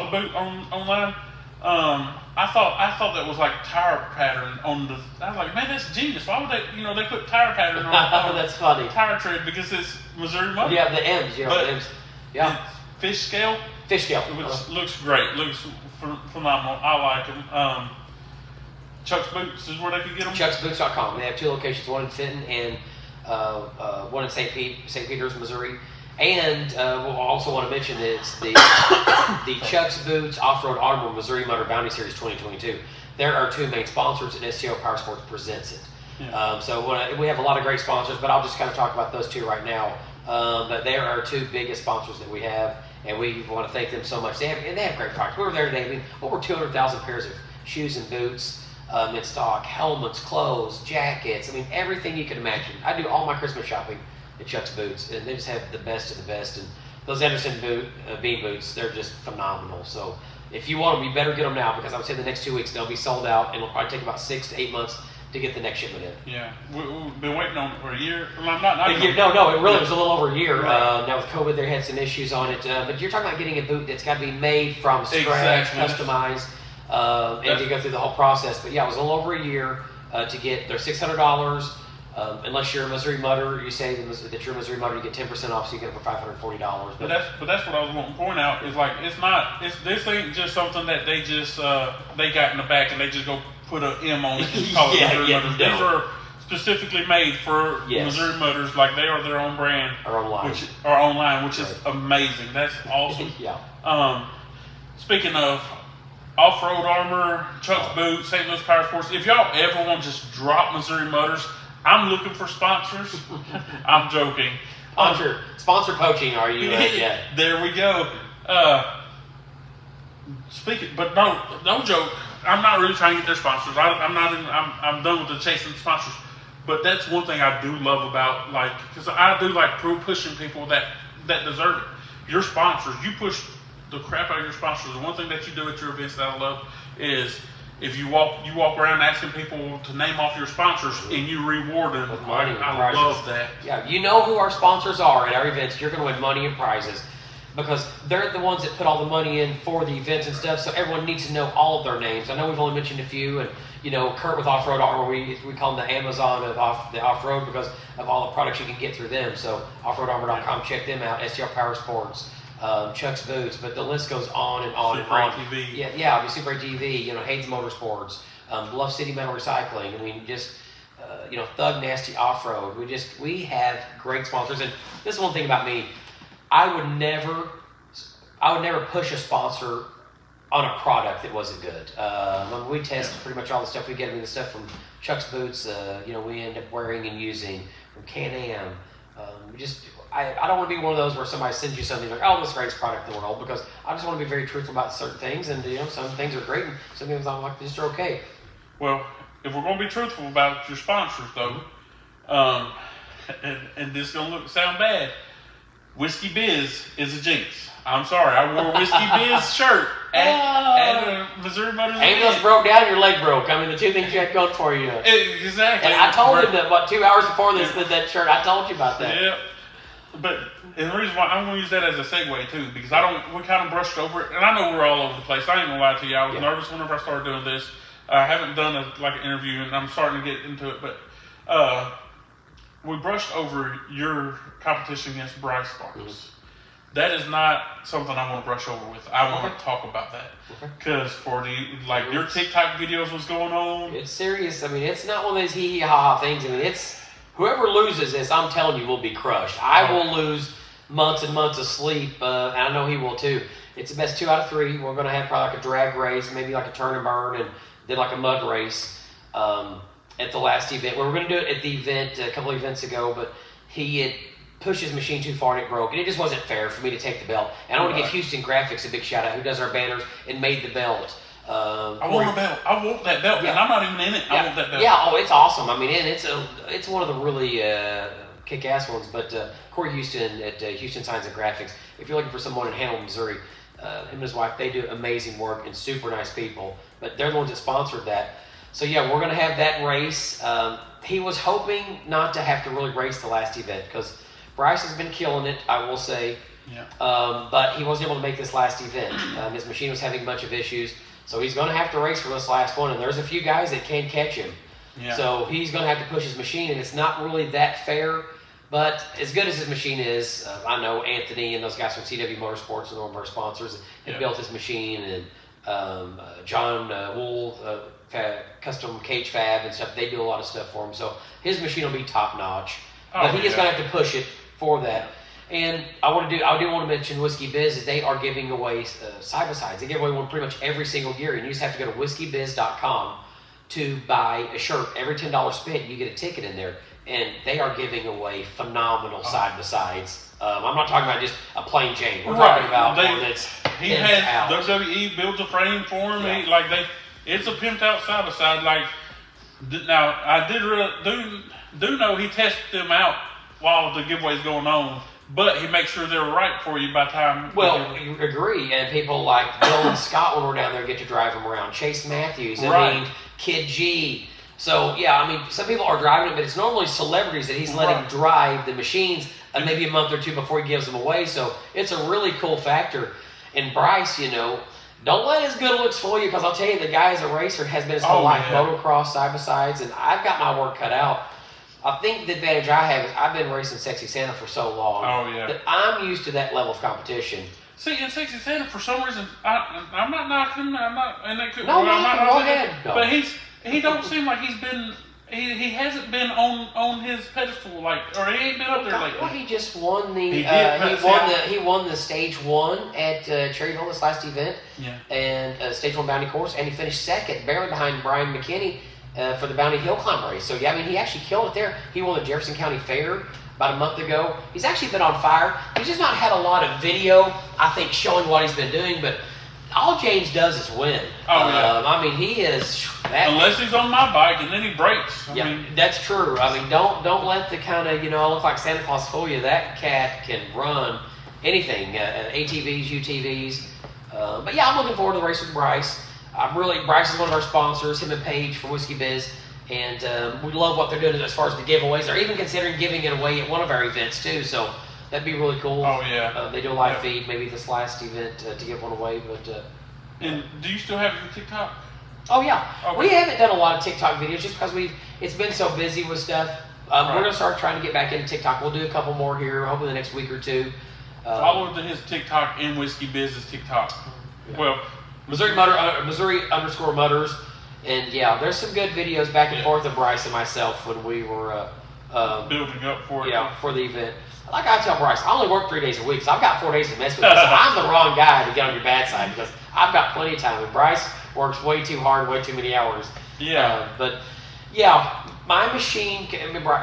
boot online, I thought that was like tire pattern on the. I was like, man, that's genius. Why would they put tire pattern on that's funny. Tire tread because it's Missouri mud. Yeah, the M's. Yeah, but the M's. Yeah. Fish scale. Fish scale. Which looks great. Looks phenomenal. I like them. Chuck's Boots is where they can get them. Chuck'sBoots.com. They have 2 locations, one in Fenton and one in St. Peters, Missouri. And we'll also want to mention that it's the Chuck's Boots Off-Road Automobile Missouri Motor Bounty Series 2022. There are 2 main sponsors, and STO Power Sports presents it. Yeah. So we have a lot of great sponsors, but I'll just kind of talk about those 2 right now. But there are 2 biggest sponsors that we have, and we want to thank them so much. They have great products. We were there today. I mean, over 200,000 pairs of shoes and boots. In stock, helmets, clothes, jackets. I mean, everything you can imagine. I do all my Christmas shopping at Chuck's Boots, and they just have the best of the best. And those Anderson bean boots, they're just phenomenal. So if you want them, you better get them now, because I would say the next 2 weeks they'll be sold out, and it'll probably take about 6 to 8 months to get the next shipment in. Yeah, we've been waiting on it for a year. Well, no, it really was a little over a year. Right. Now with COVID, they had some issues on it, but you're talking about getting a boot that's got to be made from scratch, customized. And you go through the whole process. But yeah, it was a little over a year to get. They're $600. Unless you're a Missouri Mudder, you say that you're a Missouri Mudder, you get 10% off, so you get it for $540. But that's what I was wanting to point out. Is like this ain't just something that they just they got in the back and they just go put an M on it and call it Missouri Mudders. No. These are specifically made for Missouri Mudders. Like they are their own brand. Or online. Which is amazing. That's awesome. Yeah. Speaking of off-road armor, Chuck's Boots, St. Louis Power Sports. If y'all ever want to just drop Missouri Mudders, I'm looking for sponsors. I'm joking. Sponsor poaching, are you? Yeah. There we go. But no joke. I'm not really trying to get their sponsors. I'm done with the chasing sponsors. But that's one thing I do love about, because I do like pushing people that deserve it. Your sponsors, you push the crap out of your sponsors. The one thing that you do at your events that I love is if you walk around asking people to name off your sponsors and you reward them with money. I love that. Yeah, you know who our sponsors are at our events. You're going to win money and prizes because they're the ones that put all the money in for the events and stuff. So everyone needs to know all of their names. I know we've only mentioned a few, and Kurt with Off-Road Armor, we call them the Amazon of the off-road because of all the products you can get through them. So offroadarmor.com, check them out. STL Power Sports. Chuck's Boots, but the list goes on and on Super and on. TV. Yeah, Super TV, Haynes Motorsports, Bluff City Metal Recycling. I mean, just Thug Nasty Off-Road. We have great sponsors, and this is one thing about me. I would never push a sponsor on a product that wasn't good. When we test pretty much all the stuff we get, the stuff from Chuck's Boots, we end up wearing and using from Can-Am. I don't want to be one of those where somebody sends you something like, oh, this is the greatest product in the world, because I just want to be very truthful about certain things, and some things are great, and some things I'm like, just are okay. Well, if we're going to be truthful about your sponsors, though, and this is going to sound bad, Whiskey Biz is a jinx. I'm sorry, I wore a Whiskey Biz shirt at a Missouri Motors event. Ambulance broke down, your leg broke. I mean, the 2 things you had going for you. Exactly. And I told him that, 2 hours before that shirt, I told you about that. Yeah. And the reason why I'm going to use that as a segue too, because we kind of brushed over it, and I know we're all over the place. I ain't going to lie to you. I was nervous whenever I started doing this. I haven't done an interview, and I'm starting to get into it, but we brushed over your competition against Bryce Sparks. Mm-hmm. That is not something I want to brush over with. I want to talk about that. Because your TikTok videos was going on. It's serious. I mean, it's not one of those hee-hee-ha-ha things. I mean, it's whoever loses this, I'm telling you, will be crushed. I will lose months and months of sleep, and I know he will too. It's the best 2 out of 3. We're going to have probably like a drag race, maybe like a turn and burn, and then like a mud race at the last event. We were going to do it at the event a couple of events ago, but he had pushed his machine too far and it broke, and it just wasn't fair for me to take the belt. And I want to give Houston Graphics a big shout out, who does our banners and made the belt. I want a belt. I want that belt, and I'm not even in it. I want that belt. Yeah, oh, it's awesome. I mean, and it's one of the really kick-ass ones. But Corey Houston at Houston Signs and Graphics, if you're looking for someone in Hannibal, Missouri, him and his wife, they do amazing work and super nice people. But they're the ones that sponsored that. So yeah, we're going to have that race. He was hoping not to have to really race the last event because Bryce has been killing it, I will say. Yeah. But he wasn't able to make this last event. His machine was having a bunch of issues. So he's going to have to race for this last one, and there's a few guys that can't catch him. Yeah. So he's going to have to push his machine, and it's not really that fair. But as good as his machine is, I know Anthony and those guys from CW Motorsports and one of our sponsors have built his machine, and John Wool, Custom Cage Fab and stuff, they do a lot of stuff for him. So his machine will be top notch. But he is going to have to push it for that. And I do want to mention Whiskey Biz is they are giving away side-by-sides. They give away one pretty much every single year. And you just have to go to whiskeybiz.com to buy a shirt. Every $10 spent, you get a ticket in there. And they are giving away phenomenal side-by-sides. I'm not talking about just a plain Jane. We're talking about one that's pimped out. WWE builds a frame for him. Yeah. It's a pimped out side-by-side. Now, I do know he tested them out while the giveaway's going on. But he makes sure they're right for you by the time. Well, you agree, and people like Bill and Scott when we're down there get to drive them around. Chase Matthews, Kid G. So yeah, I mean, some people are driving it, but it's normally celebrities that he's letting drive the machines, maybe a month or two before he gives them away. So it's a really cool factor. And Bryce, don't let his good looks fool you, because I'll tell you, the guy as a racer has been his whole life motocross side by sides, and I've got my work cut out. I think the advantage I have is I've been racing Sexy Santa for so long that I'm used to that level of competition. See, in Sexy Santa, for some reason, I'm not knocking him. I'm not, and that could. No, go ahead. No. But he don't seem like he's been. He hasn't been on his pedestal or he ain't been up there lately. Well, he just won the he won the stage 1 at Cherryville this last event, and stage 1 bounty course, and he finished second, barely behind Brian McKinney. For the Bounty Hill Climb race. So, yeah, I mean, he actually killed it there. He won the Jefferson County Fair about a month ago. He's actually been on fire. He's just not had a lot of video, I think, showing what he's been doing, but all James does is win. I mean, he is... Unless he's on my bike, and then he breaks. I mean, that's true. I mean, don't let the kind of, I look like Santa Claus fool you. That cat can run anything, ATVs, UTVs. But, yeah, I'm looking forward to the race with Bryce. Bryce is one of our sponsors, him and Paige for Whiskey Biz, and we love what they're doing as far as the giveaways. They're even considering giving it away at one of our events too, so that'd be really cool. Oh yeah. They do a live feed, maybe this last event to give one away, but. And do you still have your TikTok? Oh yeah, okay. We haven't done a lot of TikTok videos just because it's been so busy with stuff. We're gonna start trying to get back into TikTok. We'll do a couple more here, hopefully the next week or two. Follow his TikTok and Whiskey Biz's TikTok. Yeah. Well. Missouri _Mutters, and yeah, there's some good videos back and forth of Bryce and myself when we were building up for it. Yeah, for the event. Like I tell Bryce, I only work 3 days a week, so I've got 4 days to mess with you. So I'm the wrong guy to get on your bad side because I've got plenty of time. And Bryce works way too hard, way too many hours. Yeah. But yeah, my machine,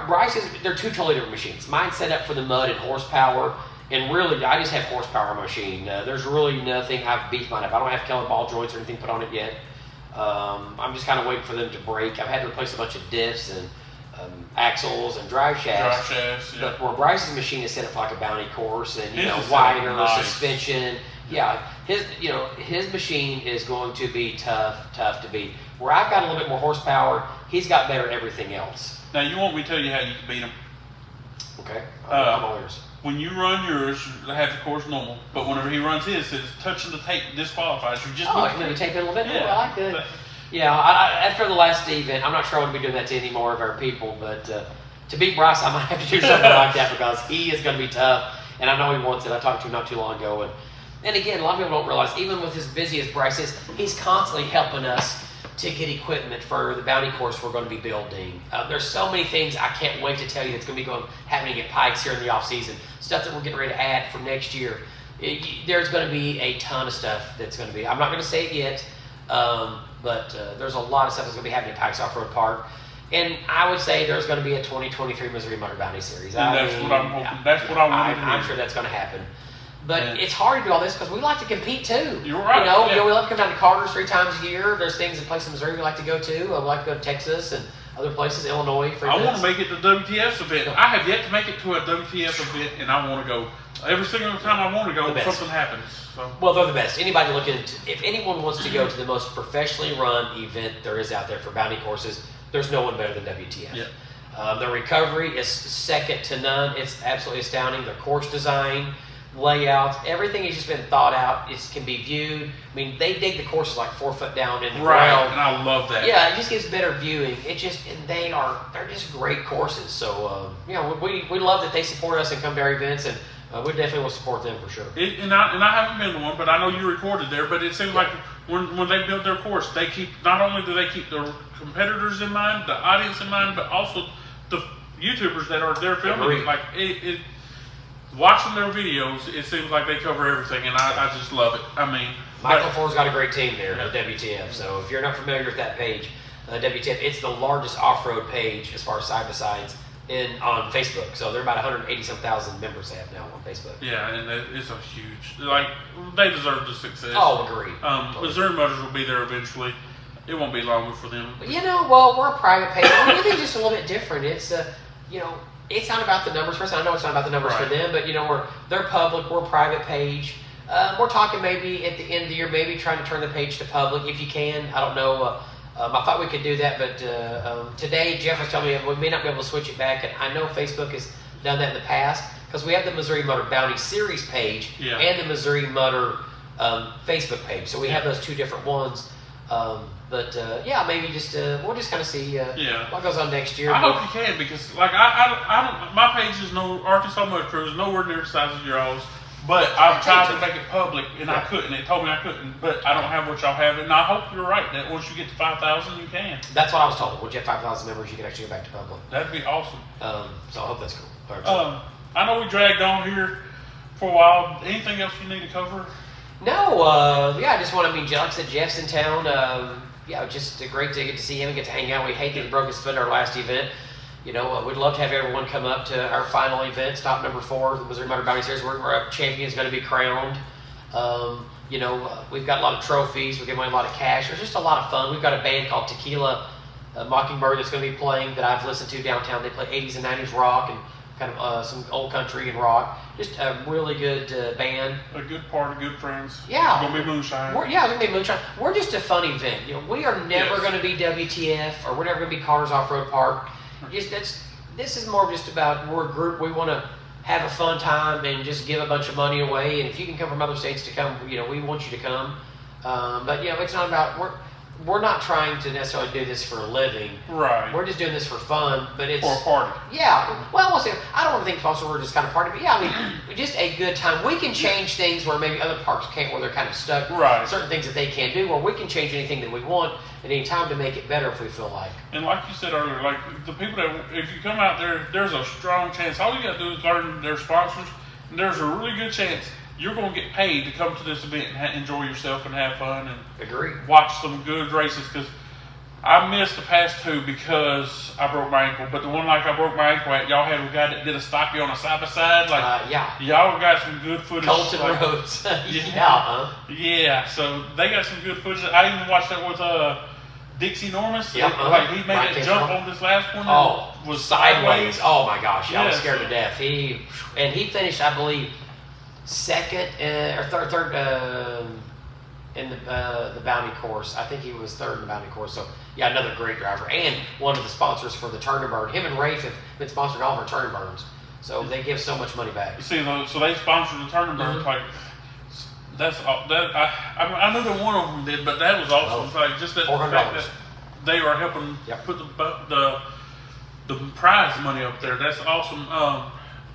Bryce's, they're two totally different machines. Mine's set up for the mud and horsepower. And really, I just have horsepower machine. There's really nothing I've beefed mine up. I don't have Keller ball joints or anything put on it yet. I'm just kind of waiting for them to break. I've had to replace a bunch of diffs and axles and drive shafts. But where Bryce's machine is set up for like a bounty course and wider suspension. Yeah, his machine is going to be tough to beat. Where I've got a little bit more horsepower, he's got better everything else. Now you want me to tell you how you can beat him? Okay, I'm all yours. When you run yours, half the course normal. But whenever he runs his, it's touching the tape disqualifies you. Just maybe tape it a little bit. Yeah. I like it. Yeah, after the last event, I'm not sure I want to be doing that to any more of our people, but to beat Bryce, I might have to do something like that because he is going to be tough, and I know he wants it. I talked to him not too long ago, and again, a lot of people don't realize, even with as busy as Bryce is, he's constantly helping us to get equipment for the bounty course we're going to be building. There's so many things I can't wait to tell you that's going to be happening at Pikes here in the off season. Stuff that we're getting ready to add for next year. There's going to be a ton of stuff that's going to be. I'm not going to say it yet, but there's a lot of stuff that's going to be happening at Pikes Off-Road Park. And I would say there's going to be a 2023 Missouri Motor Bounty Series. And that's what I'm hoping. That's what I want to do. I'm sure that's going to happen. But it's hard to do all this because we like to compete too. You're right. We love to come down to Carter's 3 times a year. There's things in places in Missouri we like to go to. We like to go to Texas and other places, Illinois. For I want to make it to WTF's event. I have yet to make it to a WTF event, and I want to go. Every single time I want to go, something happens. So. Well, they're the best. Anybody looking if anyone wants to go to the most professionally run event there is out there for bounty courses, there's no one better than WTF. Yeah. The recovery is second to none. It's absolutely astounding. Their course design, layouts, everything has just been thought out. It can be viewed. I mean, they dig the courses like 4 foot down in the ground. And I love that. Yeah, it just gives better viewing. They're just great courses. So we love that they support us and come to our events, and we definitely will support them for sure. And I haven't been to one, but I know you recorded there. But it seems like when they build their course, they keep not only do they keep their competitors in mind, the audience in mind, but also the YouTubers that are there filming. Like watching their videos, it seems like they cover everything, and I just love it. I mean, Michael Ford's got a great team there at WTF. So if you're not familiar with that page, WTF, it's the largest off-road page as far as side-by-sides on Facebook. So they're about 180,000 members they have now on Facebook. Yeah, and it's a huge, they deserve the success. Oh, agreed. Missouri Motors will be there eventually. It won't be long for them. We're a private page. We think just a little bit different. It's, it's not about the numbers for us. I know it's not about the numbers for them, but they're public. We're a private page. We're talking maybe at the end of the year, maybe trying to turn the page to public if you can. I don't know. I thought we could do that, but today Jeff was telling me we may not be able to switch it back. And I know Facebook has done that in the past because we have the Missouri Motor Bounty Series page and the Missouri Motor Facebook page. So we have those 2 different ones. Maybe just we'll just kind of see what goes on next year. I hope you can, because I don't. My page is Arkansas Mud Crew is nowhere near the size of y'all's. But I've tried to make it public, and I couldn't. It told me I couldn't. But I don't have what y'all have, and I hope you're right that once you get to 5,000, you can. That's what I was told. Once you have 5,000 members, you can actually go back to public. That'd be awesome. So I hope that's cool. I know we dragged on here for a while. Anything else you need to cover? No. I just want to like I said, Jeff's in town. Just great to get to see him and get to hang out. We hate that he broke his foot at our last event. We'd love to have everyone come up to our final event, stop number 4, the Missouri Motor Bounty Series. We're up champion is going to be crowned. We've got a lot of trophies. We're giving away a lot of cash. There's just a lot of fun. We've got a band called Tequila Mockingbird that's going to be playing that I've listened to downtown. They play 80s and 90s rock and kind of some old country and rock. Just a really good band. A good party, good friends. Yeah. It's going to be moonshine. It's going to be moonshine. We're just a fun event. We are never going to be WTF, or we're never going to be Cars Off-Road Park. This is more just about we're a group. We want to have a fun time and just give a bunch of money away. And if you can come from other states to come, we want you to come. But it's not about we're not trying to necessarily do this for a living. Right. We're just doing this for fun, but it's... For a party. Yeah. Well, we'll see. I don't want to think also we're just kind of party, but just a good time. We can change things where maybe other parks can't, where they're kind of stuck. Right. Certain things that they can't do, where we can change anything that we want at any time to make it better if we feel like. And like you said earlier, like the people that, if you come out there, there's a strong chance. All you got to do is learn their sponsors, and there's a really good chance you're going to get paid to come to this event and enjoy yourself and have fun and watch some good races. Because I missed the past 2 because I broke my ankle. But the one I broke my ankle at, y'all had a guy that did a stocky on a side by side. Y'all got some good footage. Colton Rhodes. Yeah. So they got some good footage. I even watched that with Dixie Normus. He made that jump on this last one. Was sideways. Oh my gosh! I was scared to death. He finished, I believe, second or third in the bounty course. I think he was third in the bounty course. So another great driver and one of the sponsors for the Turn and Burn. Him and Rafe have been sponsoring all of our Turn and Burns, so they give so much money back. You see, so they sponsored the Turn and Burns. Like that's that. I knew that one of them did, but that was awesome. Like just that fact that they are helping put the prize money up there. That's awesome.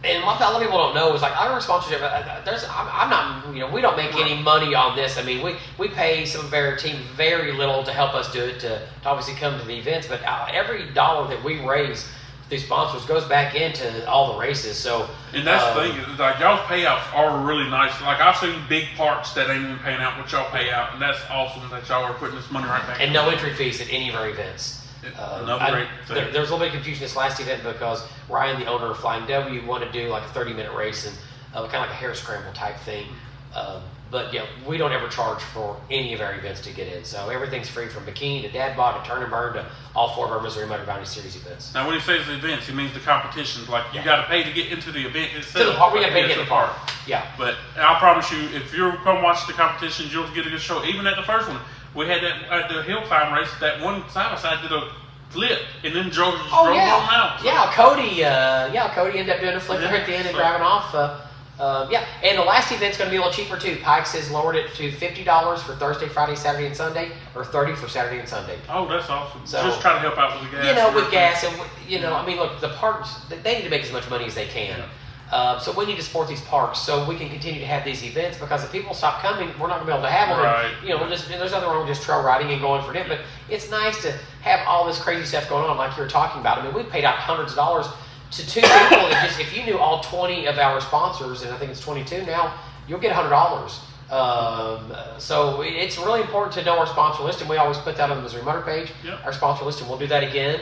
And what a lot of people don't know is like our sponsorship. I'm not, we don't make any money on this. I mean, we pay some of our team very little to help us do it to obviously come to the events. But every dollar that we raise through sponsors goes back into all the races. So and that's the thing, like y'all's payouts are really nice. Like I've seen big parks that ain't even paying out what y'all pay out, and that's awesome that y'all are putting this money right back. And no entry fees at any of our events. There's a little bit of confusion this last event because Ryan, the owner of Flying W, wanted to do like a 30-minute race, and kind of like a hair scramble type thing. But yeah, we don't ever charge for any of our events to get in. So everything's free from bikini to dad bod to turn and burn to all 4 of our Missouri Motor Bounty Series events. Now, when he says events, he means the competitions. Like, you got to pay to get into the event itself. To the park, we got to pay to get in the park. Yeah. But I promise you, if you come watch the competitions, you'll get a good show. Even at the first one, we had that at the hill climb race. That one side-by-side did a flip, and then drove on out. So. Yeah, Cody ended up doing a flip there at the end and driving off. And the last event's going to be a little cheaper too. Pikes has lowered it to $50 for Thursday, Friday, Saturday, and Sunday, or $30 for Saturday and Sunday. Oh, that's awesome. So, just try to help out with the gas. You know, with gas, and I mean, look, the parks, they need to make as much money as they can. Yeah. So we need to support these parks so we can continue to have these events, because if people stop coming, we're not going to be able to have them. Right. And, there's nothing wrong with just trail riding and going for it, but it's nice to have all this crazy stuff going on like you were talking about. I mean, we paid out hundreds of dollars to 2 people that just, if you knew all 20 of our sponsors, and I think it's 22 now, you'll get $100. So it's really important to know our sponsor list, and we always put that on the Missouri Motor page, our sponsor list, and we'll do that again.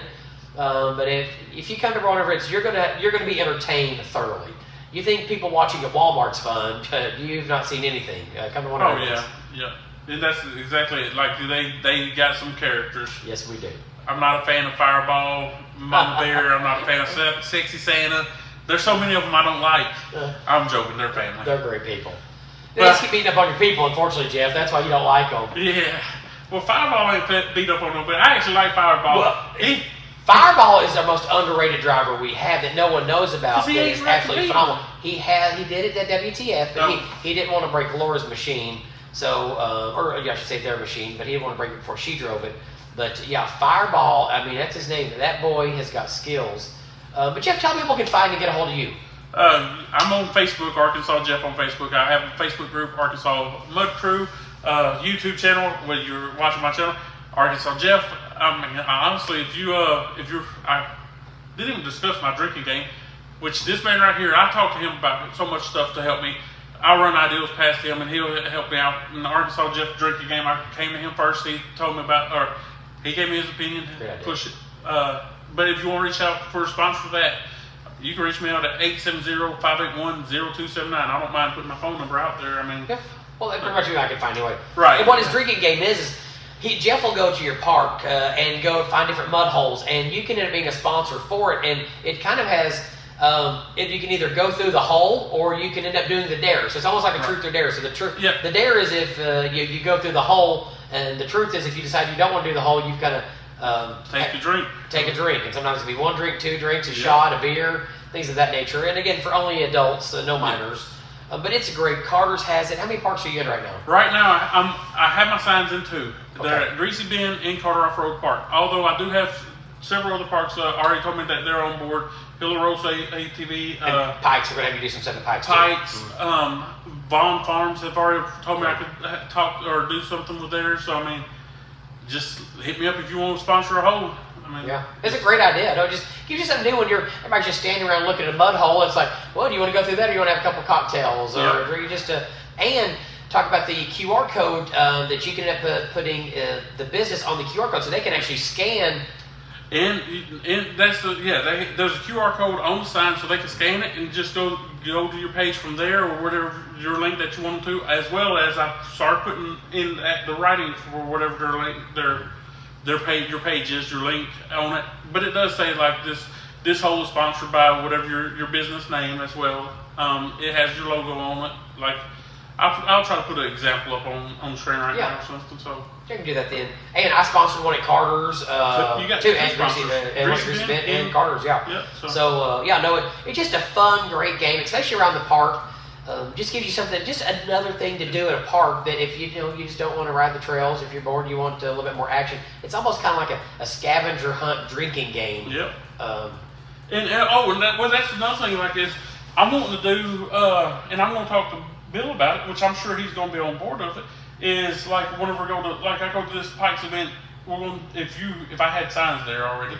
But if you come to one events, you're gonna be entertained thoroughly. You think people watching at Walmart's fun, but you've not seen anything. Come to one of our events. Yeah. And that's exactly it. Like, they got some characters. Yes, we do. I'm not a fan of Fireball, Mama Bear. I'm not a fan of Sexy Santa. There's so many of them I don't like. I'm joking. They're family. They're great people. They just keep beating up on your people, unfortunately, Jeff. That's why you don't like them. Yeah. Well, Fireball ain't beat up on them, but I actually like Fireball. Well, Fireball is our most underrated driver we have that no one knows about. That is absolutely phenomenal. He did it at WTF, but he didn't want to break Laura's machine. So, I should say their machine, but he didn't want to break it before she drove it. But yeah, Fireball, I mean, that's his name. That boy has got skills. But Jeff, tell me people can find and get a hold of you. I'm on Facebook, Arkansas Jeff on Facebook. I have a Facebook group, Arkansas Mud Crew, YouTube channel, where you're watching my channel, Arkansas Jeff. I mean, honestly, I didn't even discuss my drinking game, which this man right here, I talked to him about so much stuff to help me. I run ideals past him, and he'll help me out. In the Arkansas Jeff drinking game, I came to him first. He told me he gave me his opinion, push it. But if you want to reach out for a sponsor for that, you can reach me out at 870-581-0279. I don't mind putting my phone number out there. I mean, well, that's pretty much what I can find anyway. Right. And what his drinking game is Jeff will go to your park and go find different mud holes, and you can end up being a sponsor for it. And it kind of has, you can either go through the hole or you can end up doing the dare. So it's almost like a truth or dare. So the dare is if you go through the hole, and the truth is if you decide you don't want to do the hole, you've got to take a drink. Take a drink, and sometimes it'll be 1 drink, 2 drinks, a shot, a beer, things of that nature. And again, for only adults, no minors. But it's great. Carter's has it. How many parks are you in right now? Right now, I have my signs in 2. They're at Greasy Bend and Carter Off-Road Park. Although I do have several other parks already told me that they're on board. Hillarosa ATV. Pikes. We're going to have you do some stuff at Pikes. Vaughn Farms have already told me I could talk or do something with theirs. So, I mean, just hit me up if you want to sponsor a hole. I mean, it's a great idea. Don't just give you something new when everybody's just standing around looking at a mud hole. It's like, well, do you want to go through that, or you want to have a couple of cocktails, or you just and talk about the QR code that you can end up putting the business on the QR code, so they can actually scan. And that's there's a QR code on the sign, so they can scan it and just go to your page from there, or whatever your link that you want to. As well as I start putting in the writing for whatever their link, their page, your page is, your link on it. But it does say like this hole is sponsored by whatever your business name as well. It has your logo on it. Like I'll try to put an example up on the screen right now or something. So you can do that then. And I sponsored one at Carter's you got too, and Greasy Bend and Carter's. It's just a fun, great game, especially around the park. Just gives you something, just another thing to do at a park that if you just don't want to ride the trails, if you're bored, you want a little bit more action. It's almost kind of like a scavenger hunt drinking game. Yep. That's another thing. Like I'm wanting to do, and I'm going to talk to Bill about it, which I'm sure he's going to be on board with it. Is like whenever I go to this Pikes event, if I had signs there already.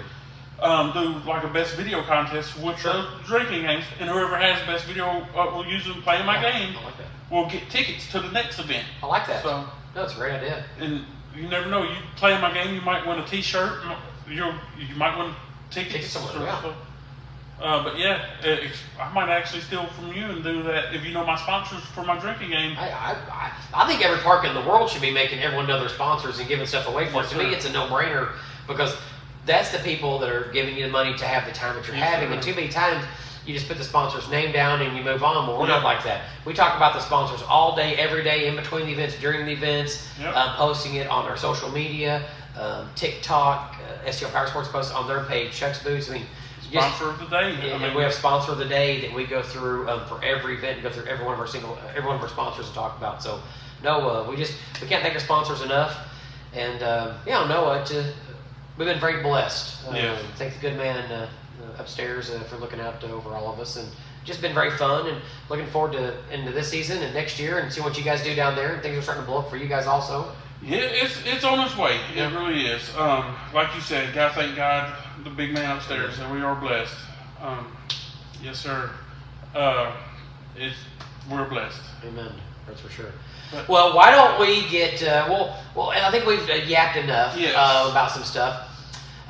Do like a best video contest with the drinking games, and whoever has the best video will use them playing my game. I like that. Will get tickets to the next event. I like that. So that's a great idea. And you never know. You playing my game, you might win a T-shirt. You might win tickets. somewhere. But yeah, I might actually steal from you and do that if you know my sponsors for my drinking game. I think every park in the world should be making everyone know their sponsors and giving stuff away for it. To me, it's a no-brainer because that's the people that are giving you the money to have the time that you're having. And too many times, you just put the sponsor's name down and you move on. Well, we're not like that. We talk about the sponsors all day, every day, in between the events, during the events, posting it on our social media, TikTok, STL Power Sports posts on their page, Chuck's Boots. I mean, Sponsor of the day. And we have sponsor of the day that we go through for every event and go through every one of our sponsors to talk about. So no, we can't thank our sponsors enough. And we've been very blessed. Thank the good man upstairs for looking out over all of us, and just been very fun. And looking forward to into this season and next year and see what you guys do down there. And things are starting to blow up for you guys also. Yeah, it's on its way. It really is. Like you said, gotta thank God, the big man upstairs, and we are blessed. Yes, sir. We're blessed. Amen. That's for sure. Well, why don't we get? And I think we've yapped enough about some stuff.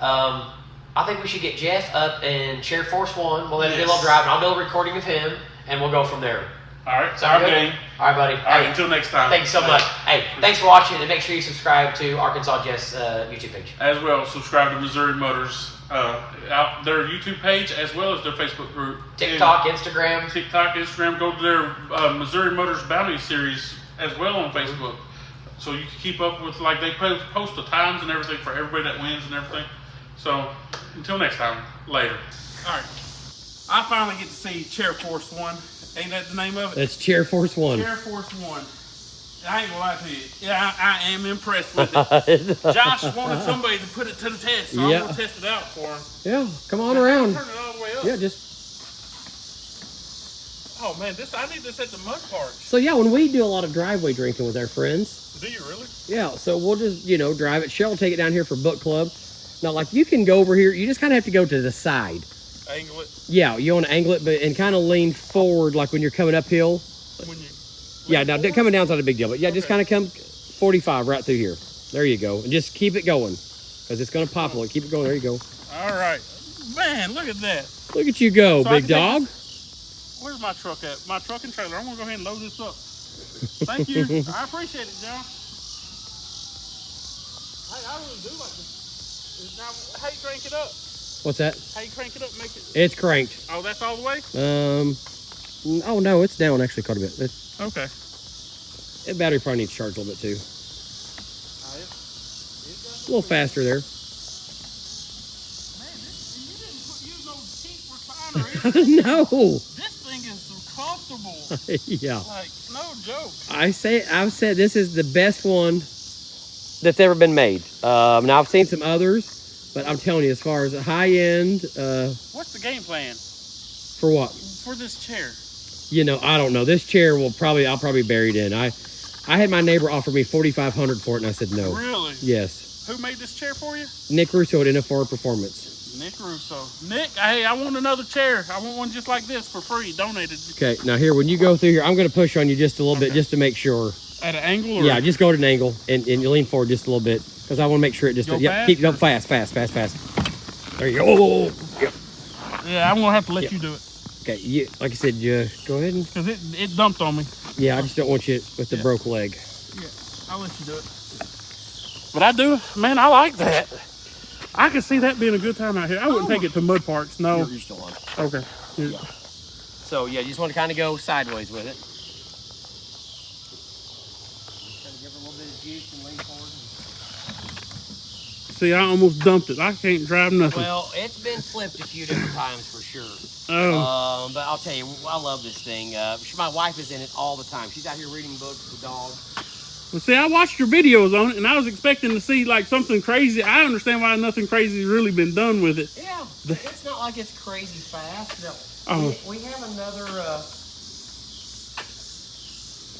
I think we should get Jeff up and Chair Force One. We'll let him do a little drive, and I'll do a recording of him, and we'll go from there. All right. Sound good? All right, buddy. All right, until next time. Thanks so much. Hey, thanks for watching, and make sure you subscribe to Arkansas Jeff's YouTube page. As well, subscribe to Missouri Motors, their YouTube page, as well as their Facebook group. TikTok, Instagram. Go to their Missouri Motors Bounty Series as well on Facebook. So you can keep up with, like, they post the times and everything for everybody that wins and everything. So, until next time, later. All right. I finally get to see Chair Force One. Ain't that the name of it? It's Chair Force One. Chair Force One. I ain't gonna lie to you. Yeah, I am impressed with it. Josh wanted somebody to put it to the test, so I'm gonna test it out for him. Yeah, come on around. Turn it all the way up. Yeah, just. Oh man, I need this at the mud park. So yeah, when we do a lot of driveway drinking with our friends. Do you really? Yeah, so we'll just drive it. Cheryl will take it down here for book club. Now, like, you can go over here. You just kind of have to go to the side. Angle it. Yeah, you want to angle it, and kind of lean forward, like when you're coming uphill. Now coming down's not a big deal, but just kind of come 45 right through here. There you go, and just keep it going, because it's gonna pop. Keep it going. There you go. All right, man. Look at that. Look at you go, big dog. Where's my truck at? My truck and trailer. I'm gonna go ahead and load this up. Thank you. I appreciate it, John. I really do like this. Now, how you crank it up? What's that? How you crank it up? Make it. It's cranked. Oh, that's all the way. Oh no, it's down actually quite a bit. Okay. The battery probably needs charged a little bit too. A little faster there. Man, you didn't use no cheap recliner. No. This thing is so comfortable. Yeah. Like, no joke. I've said this is the best one that's ever been made. Now I've seen some others, but I'm telling you, as far as a high end. What's the game plan? For what? For this chair. I don't know. This chair I'll probably bury it in. I had my neighbor offer me $4,500 for it, and I said no. Really? Yes. Who made this chair for you? Nick Russo at NFR Performance. Nick Russo. Nick, hey, I want another chair. I want one just like this for free, donated. Okay, now here, when you go through here, I'm going to push on you just a little bit just to make sure. At an angle? Or yeah, just go at an angle and you lean forward just a little bit because I want to make sure it just. Keep it up fast. There you go. Oh, yep. Yeah, I'm going to have to let you do it. Okay, like I said, go ahead and. Because it dumped on me. Yeah, I just don't want you with the broke leg. Yeah, I'll let you do it. But I do, man, I like that. I can see that being a good time out here. I wouldn't take it to mud parks, no. You're still on. Okay. Yeah. So, you just want to kind of go sideways with it. Kind of give her a little bit of juice and lean forward. See, I almost dumped it. I can't drive nothing. Well, it's been flipped a few different times for sure. Oh. But I'll tell you, I love this thing. My wife is in it all the time. She's out here reading books with the dog. Well, see, I watched your videos on it, and I was expecting to see, like, something crazy. I understand why nothing crazy has really been done with it. Yeah, it's not like it's crazy fast. No. Oh. We have another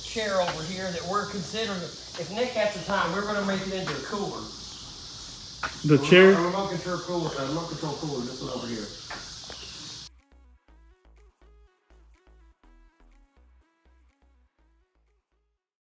chair over here that we're considering. If Nick has the time, we're going to make it into a cooler. The chair? A remote control cooler, this one over here.